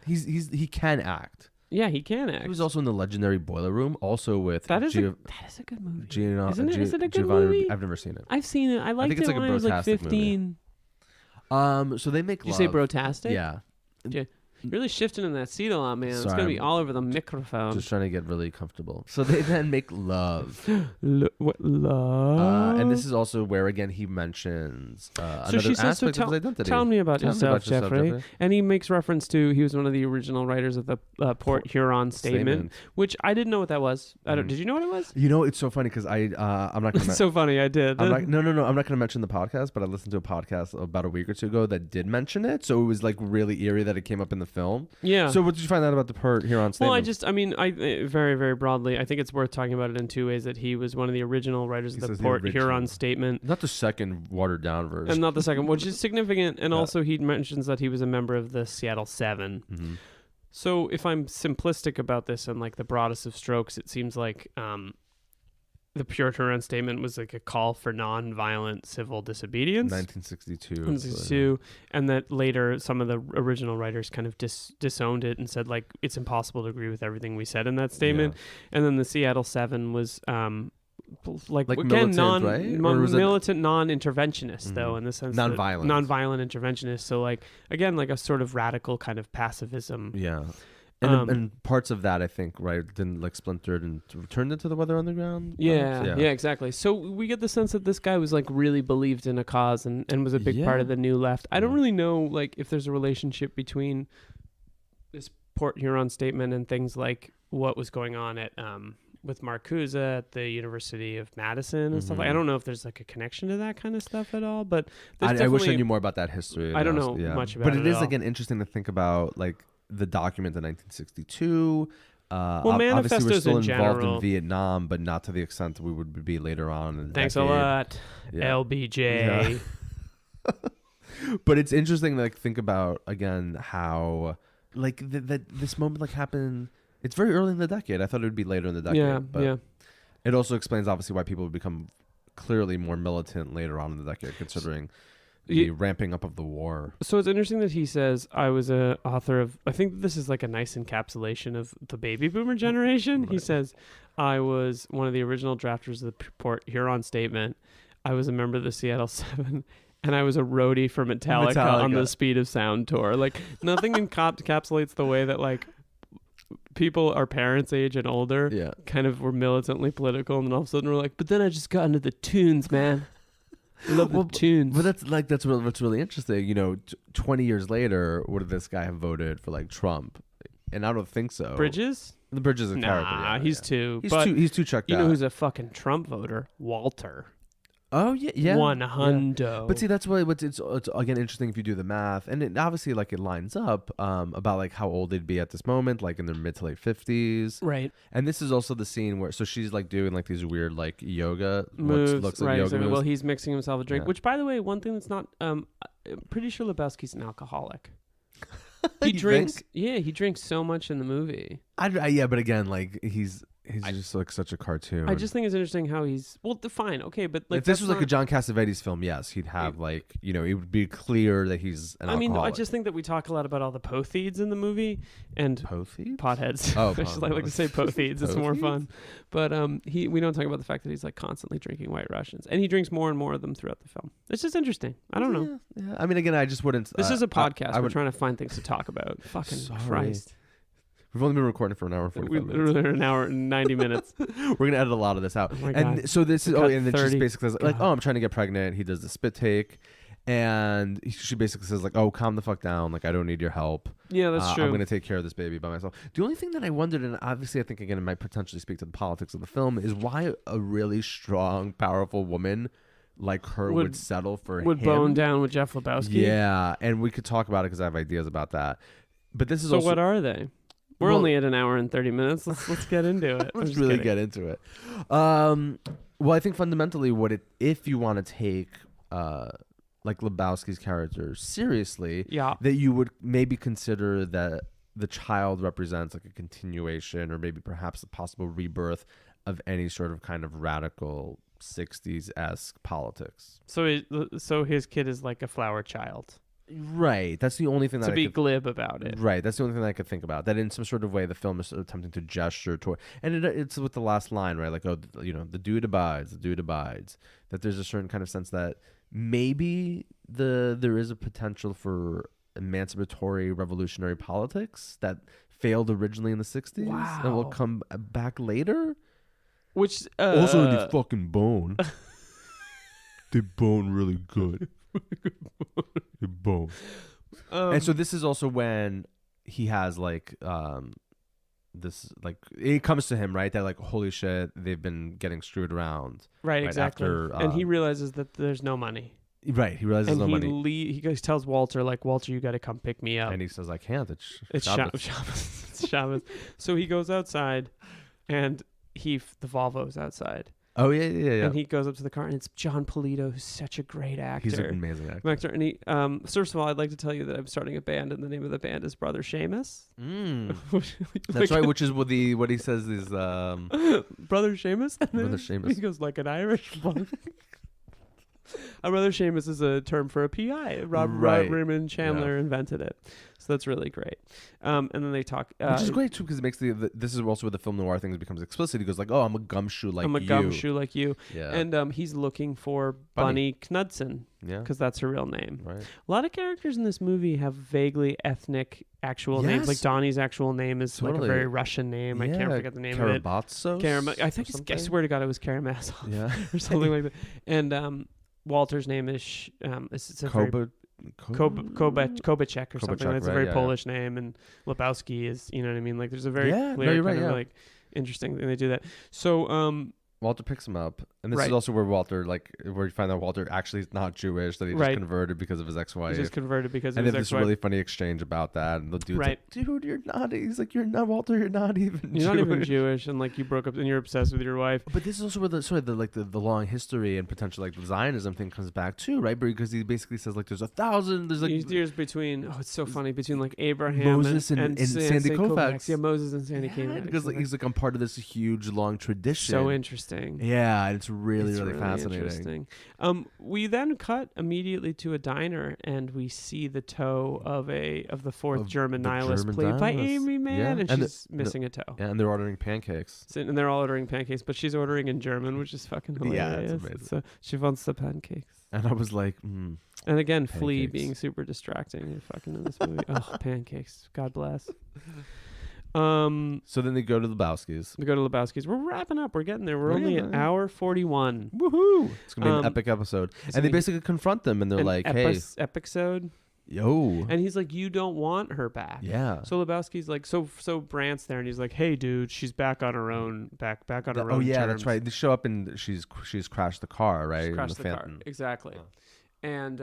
he can act. yeah, he can act. He was also in the legendary Boiler Room, also with that is a good movie. Isn't Isn't it? Is it a good Giovanni, movie? I've never seen it. I've seen it. I liked think it's it like a when I was like brotastic movie. 15. So they make Did you love. say brotastic? Yeah. You're really shifting in that seat a lot, man. It's Sorry, gonna be I'm all over the microphone. Just trying to get really comfortable. So they then make love. What love? And this is also where, again, he mentions another so she says, aspect of his identity. Tell me about Tell me yourself, about yourself, Jeffrey. And he makes reference to, he was one of the original writers of the Port Huron Statement, which I didn't know what that was. Did you know what it was? You know, it's so funny because I'm not going to... It's so funny, I did. No. I'm not going to mention the podcast, but I listened to a podcast about a week or two ago that did mention it. So it was like really eerie that it came up in the film. Yeah. So what did you find out about the Port Huron Statement? Well, I very, very broadly, I think it's worth talking about it in two ways. That he was one of the original writers He of says the the Port original. Huron Statement. Not the second watered down version. And not the second, which is significant. And Yeah. also he mentions that he was a member of the Seattle Seven. Mm-hmm. So if I'm simplistic about this and like the broadest of strokes, it seems like the Pure Huron Statement was like a call for non-violent civil disobedience. 1962. 1962, and that later some of the original writers kind of disowned it and said like it's impossible to agree with everything we said in that statement. And then the Seattle Seven was like again militant, right? Or was it- militant non-interventionist though, in the sense Non-violent. that non-violent interventionist. So like again like a sort of radical kind of pacifism. Yeah. And parts of that, I think, right, then like splintered and turned into the Weather Underground. Yeah, exactly. So we get the sense that this guy was like really believed in a cause and was a big part of the New Left. I don't really know like if there's a relationship between this Port Huron Statement and things like what was going on at with Marcuse at the University of Madison and stuff. I don't know if there's like a connection to that kind of stuff at all, but I wish I knew more about that history. I don't know much about it. But it is, at all. again, interesting to think about like the document in 1962. Well, obviously, we're manifestos still in involved general. in Vietnam, but not to the extent that we would be later on in the Thanks decade. a lot, Yeah. LBJ. But it's interesting to like think about again how like that this moment like happened. It's very early in the decade. I thought it would be later in the decade. But it also explains obviously why people would become clearly more militant later on in the decade, considering the ramping up of the war. So it's interesting that he says, I was a author of, I think this is like a nice encapsulation of the baby boomer generation. Right. He says, I was one of the original drafters of the Port Huron Statement. I was a member of the Seattle 7. And I was a roadie for Metallica on the Speed of Sound tour. Like, nothing encapsulates the way that, like, people our parents' age and older kind of were militantly political. And then all of a sudden we're like, but then I just got into the tunes, man. I love the tunes. But that's what's really interesting. You know, 20 years later, would this guy have voted for, like, Trump? And I don't think so. Bridges? The Bridges is a character. Yeah, he's too. He's too checked out. You know who's a fucking Trump voter? Walter. Oh yeah. One hundo. Yeah. But see, that's why it's again interesting if you do the math, and it obviously like it lines up about like how old they'd be at this moment, like in their mid to late 50s, right? And this is also the scene where she's like doing like these weird like yoga moves, looks like yoga moves. Well, he's mixing himself a drink, which by the way, one thing that's not I'm pretty sure Lebowski's an alcoholic. He drinks. Yeah, he drinks so much in the movie. Yeah, but again, like he's just like such a cartoon. I just think it's interesting how he's fine, okay, but like if this was like a John Cassavetes film, yes, he'd have like it would be clear that he's an alcoholic. I just think that we talk a lot about all the potheads in the movie and potheads. Oh, I just like to say potheads. It's more fun. But we don't talk about the fact that he's like constantly drinking White Russians, and he drinks more and more of them throughout the film. It's just interesting. I don't know. Yeah. I mean, again, I just wouldn't. This is a podcast. We're trying to find things to talk about. Fucking Christ. We've only been recording for an hour and 45 minutes. We're an hour and 90 minutes. We're going to edit a lot of this out. Oh and so this is, and then she basically says, like, I'm trying to get pregnant. He does the spit take. And she basically says, like, oh, calm the fuck down. Like, I don't need your help. Yeah, that's true. I'm going to take care of this baby by myself. The only thing that I wondered, and obviously I think, again, it might potentially speak to the politics of the film, is why a really strong, powerful woman like her would settle for him. Would bone down with Jeff Lebowski. Yeah, and we could talk about it because I have ideas about that. But this is so also... what are they? We're only at an hour and 30 minutes. Let's get into it. Let's really get into it. Well, I think fundamentally if you want to take like Lebowski's character seriously, that you would maybe consider that the child represents like a continuation or maybe perhaps a possible rebirth of any sort of kind of radical 60s-esque politics. So his kid is like a flower child. Right. That's the only thing that to be glib about it. Right. That's the only thing I could think about. That in some sort of way the film is attempting to gesture toward, and it's with the last line, right? Like, oh, the dude abides, the dude abides. That there's a certain kind of sense that maybe there is a potential for emancipatory revolutionary politics that failed originally in the 60s and will come back later. Which also they fucking bone. They bone really good. They bone. And so this is also when he has like this, like, it comes to him, right, that like, holy shit, they've been getting screwed around, right exactly after, and he realizes that there's no money. Right, he realizes no money. He goes, tells Walter, like, Walter, you got to come pick me up. And he says, I can't. It's Shabbos. It's Shabbos. So he goes outside, and the Volvo's outside. Oh yeah. And he goes up to the car, and it's John Polito, who's such a great actor. He's an amazing actor. And he, first of all, I'd like to tell you that I'm starting a band, and the name of the band is Brother Seamus. That's right. Which is what he says is Brother Seamus. Brother Seamus. He goes like an Irish monk. Brother Seamus is a term for a PI. Raymond Chandler invented it. So that's really great. And then they talk... which is great, too, because it makes this is also where the film noir thing becomes explicit. He goes like, oh, I'm a gumshoe like you. Yeah. And he's looking for Bunny Knudsen. Yeah. Because that's her real name. Right. A lot of characters in this movie have vaguely ethnic actual names. Like Donnie's actual name is like a very Russian name. I can't forget the name of it. I think I swear to God it was Karamazov. Yeah. Or something like that. And Walter's name is Kobachek or something. It's a very Polish name, and Lebowski is, you know what I mean? Like, there's a very clear kind of like interesting thing they do that. So Walter picks him up, and this Right. is also where where you find out Walter actually is not Jewish, that he just Right. converted because of his ex-wife. He just converted because and of they his have this ex-wife. really funny exchange about that, and the dude's Right. like, "Dude, you're not." He's like, "You're not Walter. You're not even. You're not even Jewish, and like you broke up, and you're obsessed with your wife. But this is also where the long history and potential like the Zionism thing comes back too, right? Because he basically says like there's 1,000, there's like Years between. Oh, it's so funny between like Abraham Moses and Sandy Koufax. Yeah, Moses and Sandy Koufax. Because like he's like I'm part of this huge long tradition. So interesting. Yeah, and it's really fascinating. Interesting. We then cut immediately to a diner, and we see the toe of the fourth German nihilist played by Amy Mann, and she's missing a toe. Yeah, and they're ordering pancakes. And they're all ordering pancakes, but she's ordering in German, which is fucking hilarious. Yeah, it's amazing. So she wants the pancakes. And I was like, And again, pancakes. Flea being super distracting. You're fucking in this movie. Oh, pancakes. God bless. So then they go to the Lebowski's. We go to Lebowski's. We're wrapping up. We're getting there. We're only at hour 41. Woohoo! It's gonna be an epic episode. And they basically confront them, and they're like, "Hey, episode." yo." And he's like, "You don't want her back." Yeah. So Lebowski's like, so Brant's there, and he's like, "Hey, dude, she's back on her own, back on her own." Oh yeah, terms. that's right. They show up and she's crashed the car, right? She's crashed the car. Exactly. And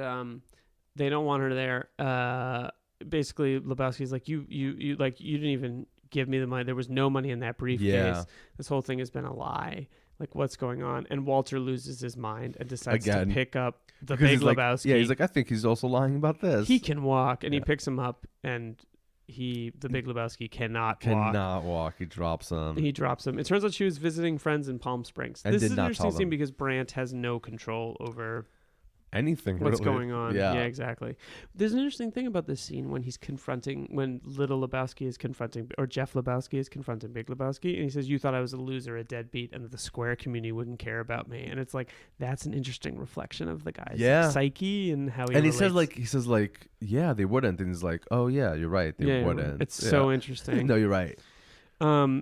they don't want her there. Basically, Lebowski's like, you didn't even give me the money. There was no money in that briefcase. Yeah. This whole thing has been a lie. Like, what's going on? And Walter loses his mind and decides to pick up the Big Lebowski. Yeah, he's like, I think he's also lying about this. He can walk, and he picks him up, and the Big Lebowski cannot walk. He drops him. He drops him. It turns out she was visiting friends in Palm Springs. And this is did an not interesting tell scene them. because Brandt has no control over anything. What's really. going on? Yeah, Exactly. There's an interesting thing about this scene when little Lebowski is confronting, or Jeff Lebowski is confronting Big Lebowski, and he says, "You thought I was a loser, a deadbeat, and that the square community wouldn't care about me." And it's like, that's an interesting reflection of the guy's psyche and how he. And relates. he says like, yeah, they wouldn't, and he's like, oh yeah, you're right, they wouldn't. It's so interesting. No, you're right.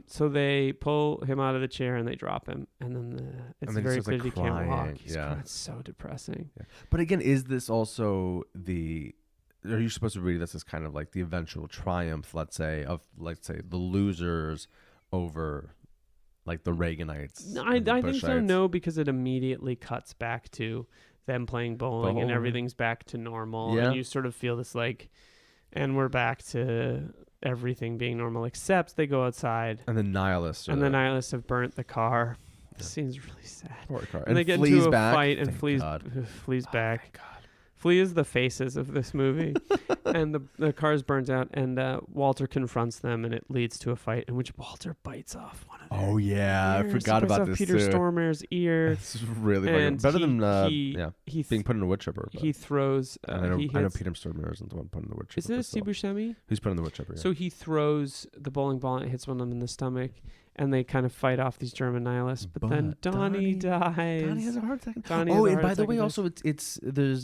So they pull him out of the chair and they drop him, and then it's very clear that he can't walk. He's crying. It's so depressing. Yeah. But again, is this also are you supposed to read this as kind of like the eventual triumph, let's say, the losers over like the Reaganites? No, I think so. No, because it immediately cuts back to them playing bowling and everything's back to normal, and you sort of feel this like, and we're back to everything being normal, except they go outside and the nihilists have burnt the car. This scene's really sad. Poor car. And they get into a fight, and Flea's back. God. Flea is the faces of this movie. And the car's burnt out, and Walter confronts them, and it leads to a fight in which Walter bites off one of their ears. I forgot about this Peter too. Stormare's ear. It's really funny. Better than being put in a wood chipper. He throws. I know Peter Stormare isn't the one put in the wood chipper. Isn't it Steve Buscemi? Who's put in the wood chipper? Yeah. So he throws the bowling ball and it hits one of them in the stomach, and they kind of fight off these German nihilists. But then Donnie dies. Donnie has a heart attack. And by the way, also there's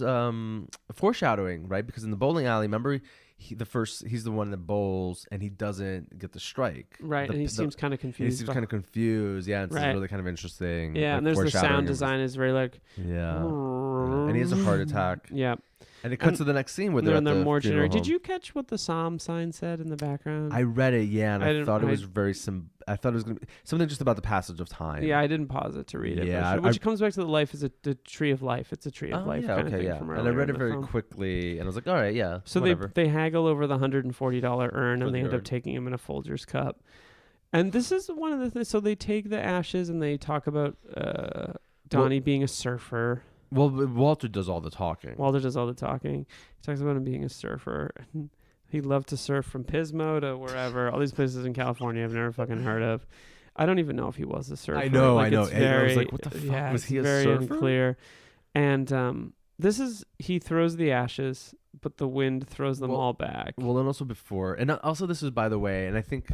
foreshadowing, right? Because in the bowling alley, remember he's the one that bowls and he doesn't get the strike. Right, and he seems kind of confused. He seems kind of confused. Yeah, it's really kind of interesting. Yeah, and there's the sound design is very like. Yeah. And he has a heart attack. Yeah. And it cuts to the next scene where they're at the more funeral generic. home. Did you catch what the psalm sign said in the background? I read it, yeah, and I thought it was I thought it was going to be something just about the passage of time. Yeah, I didn't pause it to read it. Yeah, which comes back to the life is the tree of life. It's a tree of life kind of thing from earlier. And I read it very film. quickly, and I was like, all right, yeah. So whatever. they haggle over the $140 urn, and they end up taking him in a Folgers cup. And this is one of the things. So they take the ashes, and they talk about Donnie being a surfer. Well, Walter does all the talking. He talks about him being a surfer. He loved to surf from Pismo to wherever. All these places in California I've never fucking heard of. I don't even know if he was a surfer. I know. It's very, I was like, what the fuck? Was he a very surfer? Unclear. And he throws the ashes, but the wind throws them all back. Well, and also this is, by the way, and I think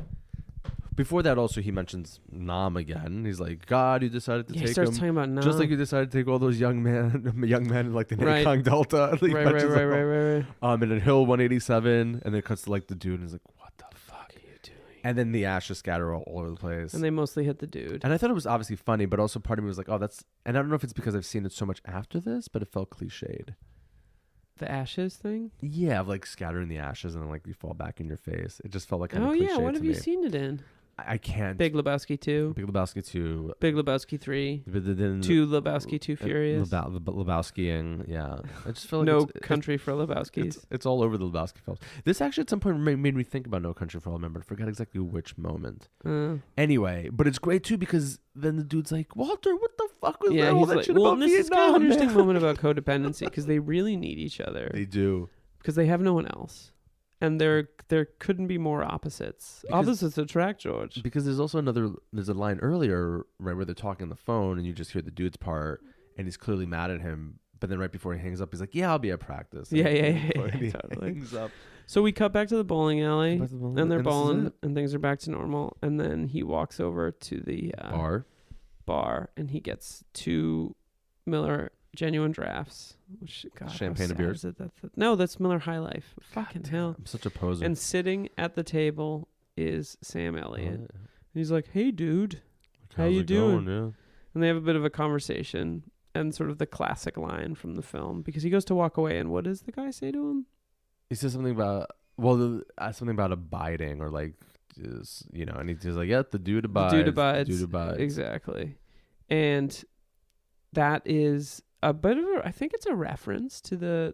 before that also he mentions Nam again. He's like, God, you decided to take him. He starts talking about Nam. Just like you decided to take all those young men in like the Mekong Delta. Right. And in Hill 187, and then it cuts to like the dude, and he's like, what the fuck are you doing? And then the ashes scatter all over the place. And they mostly hit the dude. And I thought it was obviously funny, but also part of me was like, oh, that's... And I don't know if it's because I've seen it so much after this, but it felt cliched. The ashes thing? Yeah, of like scattering the ashes and then like you fall back in your face. It just felt like kind of cliche. What have you seen it in? I can't. Big Lebowski 2. Big Lebowski 2. Big Lebowski 3. But then 2 Lebowski, 2 Furious. Lebowskiing, yeah. I just feel like No Country for Lebowskis. it's all over the Lebowski films. This actually at some point made me think about No Country for Old Men, but I forgot exactly which moment. Anyway, but it's great too because then the dude's like, Walter, what the fuck was that? He's like, well, this is kind of an interesting man. moment about codependency because they really need each other. They do. Because they have no one else. And there couldn't be more opposites. Opposites attract, George. Because there's also there's a line earlier, right, where they're talking on the phone and you just hear the dude's part and he's clearly mad at him. But then right before he hangs up, he's like, yeah, I'll be at practice. Yeah, He totally. hangs up. So we cut back to the bowling alley and they're bowling and things are back to normal. And then he walks over to the bar and he gets 2 Miller Genuine Drafts, which Champagne and beer. No, that's Miller High Life. Fucking hell! I'm such a poser. And sitting at the table is Sam Elliott. And he's like, "Hey, dude, how you doing?" Yeah. And they have a bit of a conversation and sort of the classic line from the film because he goes to walk away and what does the guy say to him? He says something about something about abiding or like just, and he's like, yeah, the dude abides. The dude abides. Exactly, and that is. I think it's a reference to the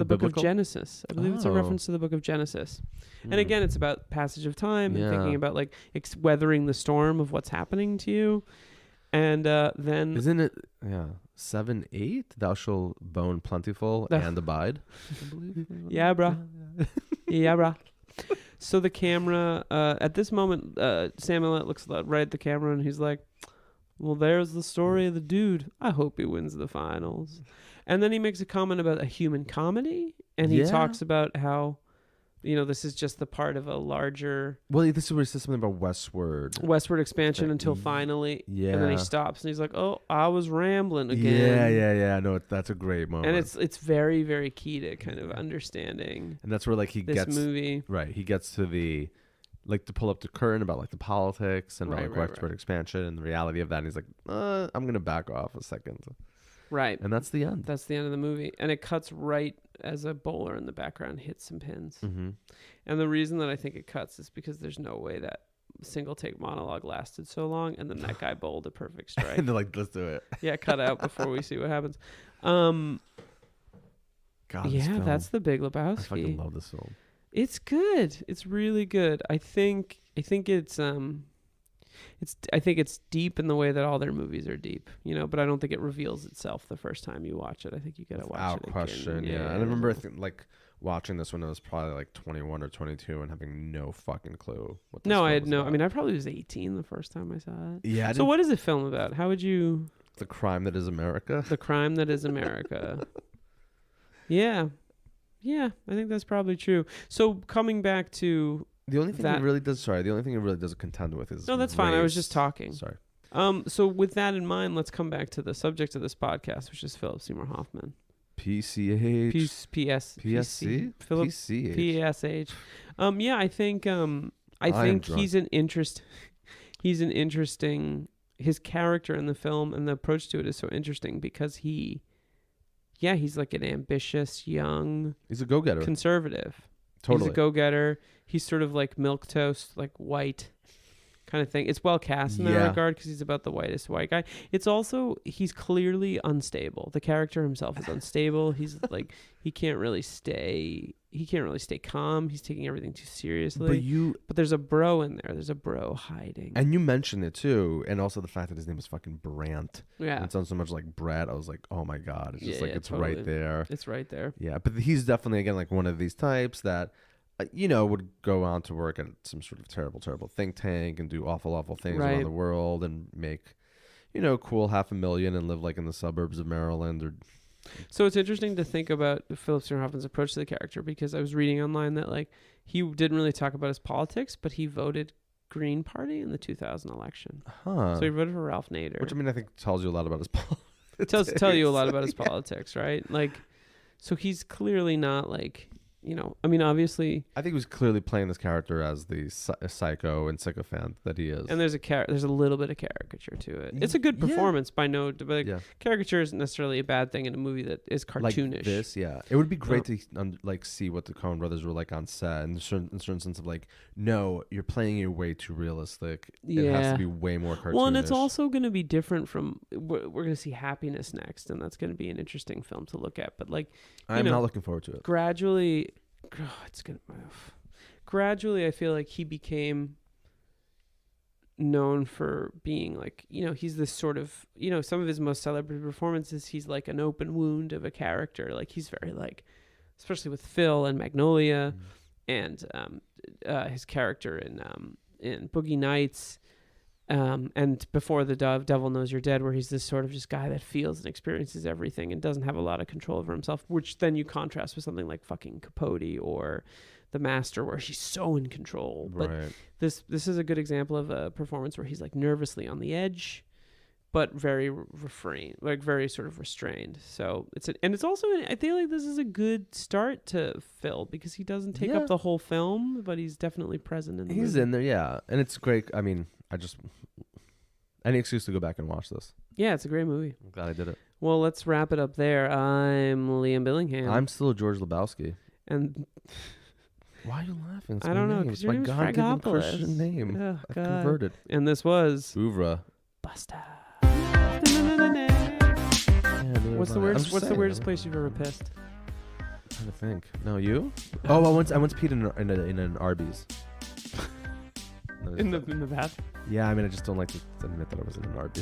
book of Genesis. I believe it's a reference to the book of Genesis. And again, it's about passage of time and thinking about like weathering the storm of what's happening to you. And then isn't it 7:8? Thou shalt bone plentiful and abide. I believe. Yeah, brah. Yeah, brah. So the camera at this moment, Sam Elliott looks right at the camera and he's like, well, there's the story of the dude. I hope he wins the finals. And then he makes a comment about a human comedy. And he talks about how, this is just the part of a larger... Well, this is where he says something about Westward expansion until finally... Yeah. And then he stops and he's like, oh, I was rambling again. Yeah. No, that's a great moment. And it's very, very key to kind of understanding... And that's where like this movie. Right. He gets to the... like to pull up the curtain about like the politics and Westward expansion and the reality of that. And he's like, I'm going to back off a second. Right. And that's the end. That's the end of the movie. And it cuts right as a bowler in the background hits some pins. Mm-hmm. And the reason that I think it cuts is because there's no way that single take monologue lasted so long. And then that guy bowled a perfect strike. And they're like, let's do it. Yeah, cut out before we see what happens. God, that's the Big Lebowski. I fucking love this film. It's good. It's really good. I think it's deep in the way that all their movies are deep, but I don't think it reveals itself the first time you watch it. I think you got to watch it again. Question, yeah. And I remember watching this when I was probably like 21 or 22 and having no fucking clue what this No, I film had was no. about. I mean, I probably was 18 the first time I saw it. Yeah. So what is the film about? How would you... The crime that is America. The crime that is America. Yeah. Yeah, I think that's probably true. So coming back to the only thing it really does contend with is no, that's fine. I was just talking. Sorry. So with that in mind, let's come back to the subject of this podcast, which is Phillip Seymour Hoffman. PCH. PSC. Phillip PSH. Yeah, I think he's an interesting. His character in the film and the approach to it is so interesting because he's like an ambitious, young... He's a go-getter. Conservative. Totally. He's a go-getter. He's sort of like milquetoast, like white kind of thing. It's well cast in that regard because he's about the whitest white guy. It's also, he's clearly unstable. The character himself is unstable. He's like, he can't really stay calm. He's taking everything too seriously. But there's a bro in there. There's a bro hiding. And you mentioned it too. And also the fact that his name is fucking Brandt. Yeah. And it sounds so much like Brad. I was like, oh my God. It's just it's totally. right there. It's right there. Yeah. But he's definitely, again, like one of these types that, would go on to work at some sort of terrible, terrible think tank and do awful, awful things around the world and make, cool $500,000 and live like in the suburbs of Maryland or... So it's interesting to think about Phillip Seymour Hoffman's approach to the character because I was reading online that like he didn't really talk about his politics, but he voted Green Party in the 2000 election. So he voted for Ralph Nader. Which I think tells you a lot about his politics. It tells you a lot about his politics, right? Like, so he's clearly not like I mean, obviously, I think he was clearly playing this character as the psycho and sycophant that he is. and there's a little bit of caricature to it. It's a good Yeah. performance by no, but like, Yeah. caricature isn't necessarily a bad thing in a movie that is cartoonish. Like this, yeah. It would be great to like see what the Coen brothers were like on set, in a certain sense of like, no, you're playing it way too realistic. It has to be way more cartoonish. Well, and it's also going to be different from we're going to see Happiness next, and that's going to be an interesting film to look at. But like, I'm not looking forward to it. Gradually, I feel like he became known for being like, he's this sort of, some of his most celebrated performances, he's like an open wound of a character. Like he's very like, especially with Phil and Magnolia, and his character in Boogie Nights, and before the Devil Knows You're Dead, where he's this sort of just guy that feels and experiences everything and doesn't have a lot of control over himself, which then you contrast with something like fucking Capote or The Master, where he's so in control. But this is a good example of a performance where he's like nervously on the edge, but very very sort of restrained. So it's also, I feel like this is a good start to Phil, because he doesn't take up the whole film, but he's definitely present in the movie. in there, yeah, and it's great. I mean, any excuse to go back and watch this. Yeah, it's a great movie. I'm glad I did it. Well, let's wrap it up there. I'm Liam Billingham. I'm still George Lebowski. And why are you laughing? It's I don't know, because your name's God-given Fragopolis. Christian name. Oh, I've God. converted. And this was Ouvra. Busta. Yeah, What's the weirdest place you've ever pissed? I'm trying to think. No, you? Oh, I once peed in an Arby's. In the bath? Yeah, I mean, I just don't like to admit that I was in an Arby's.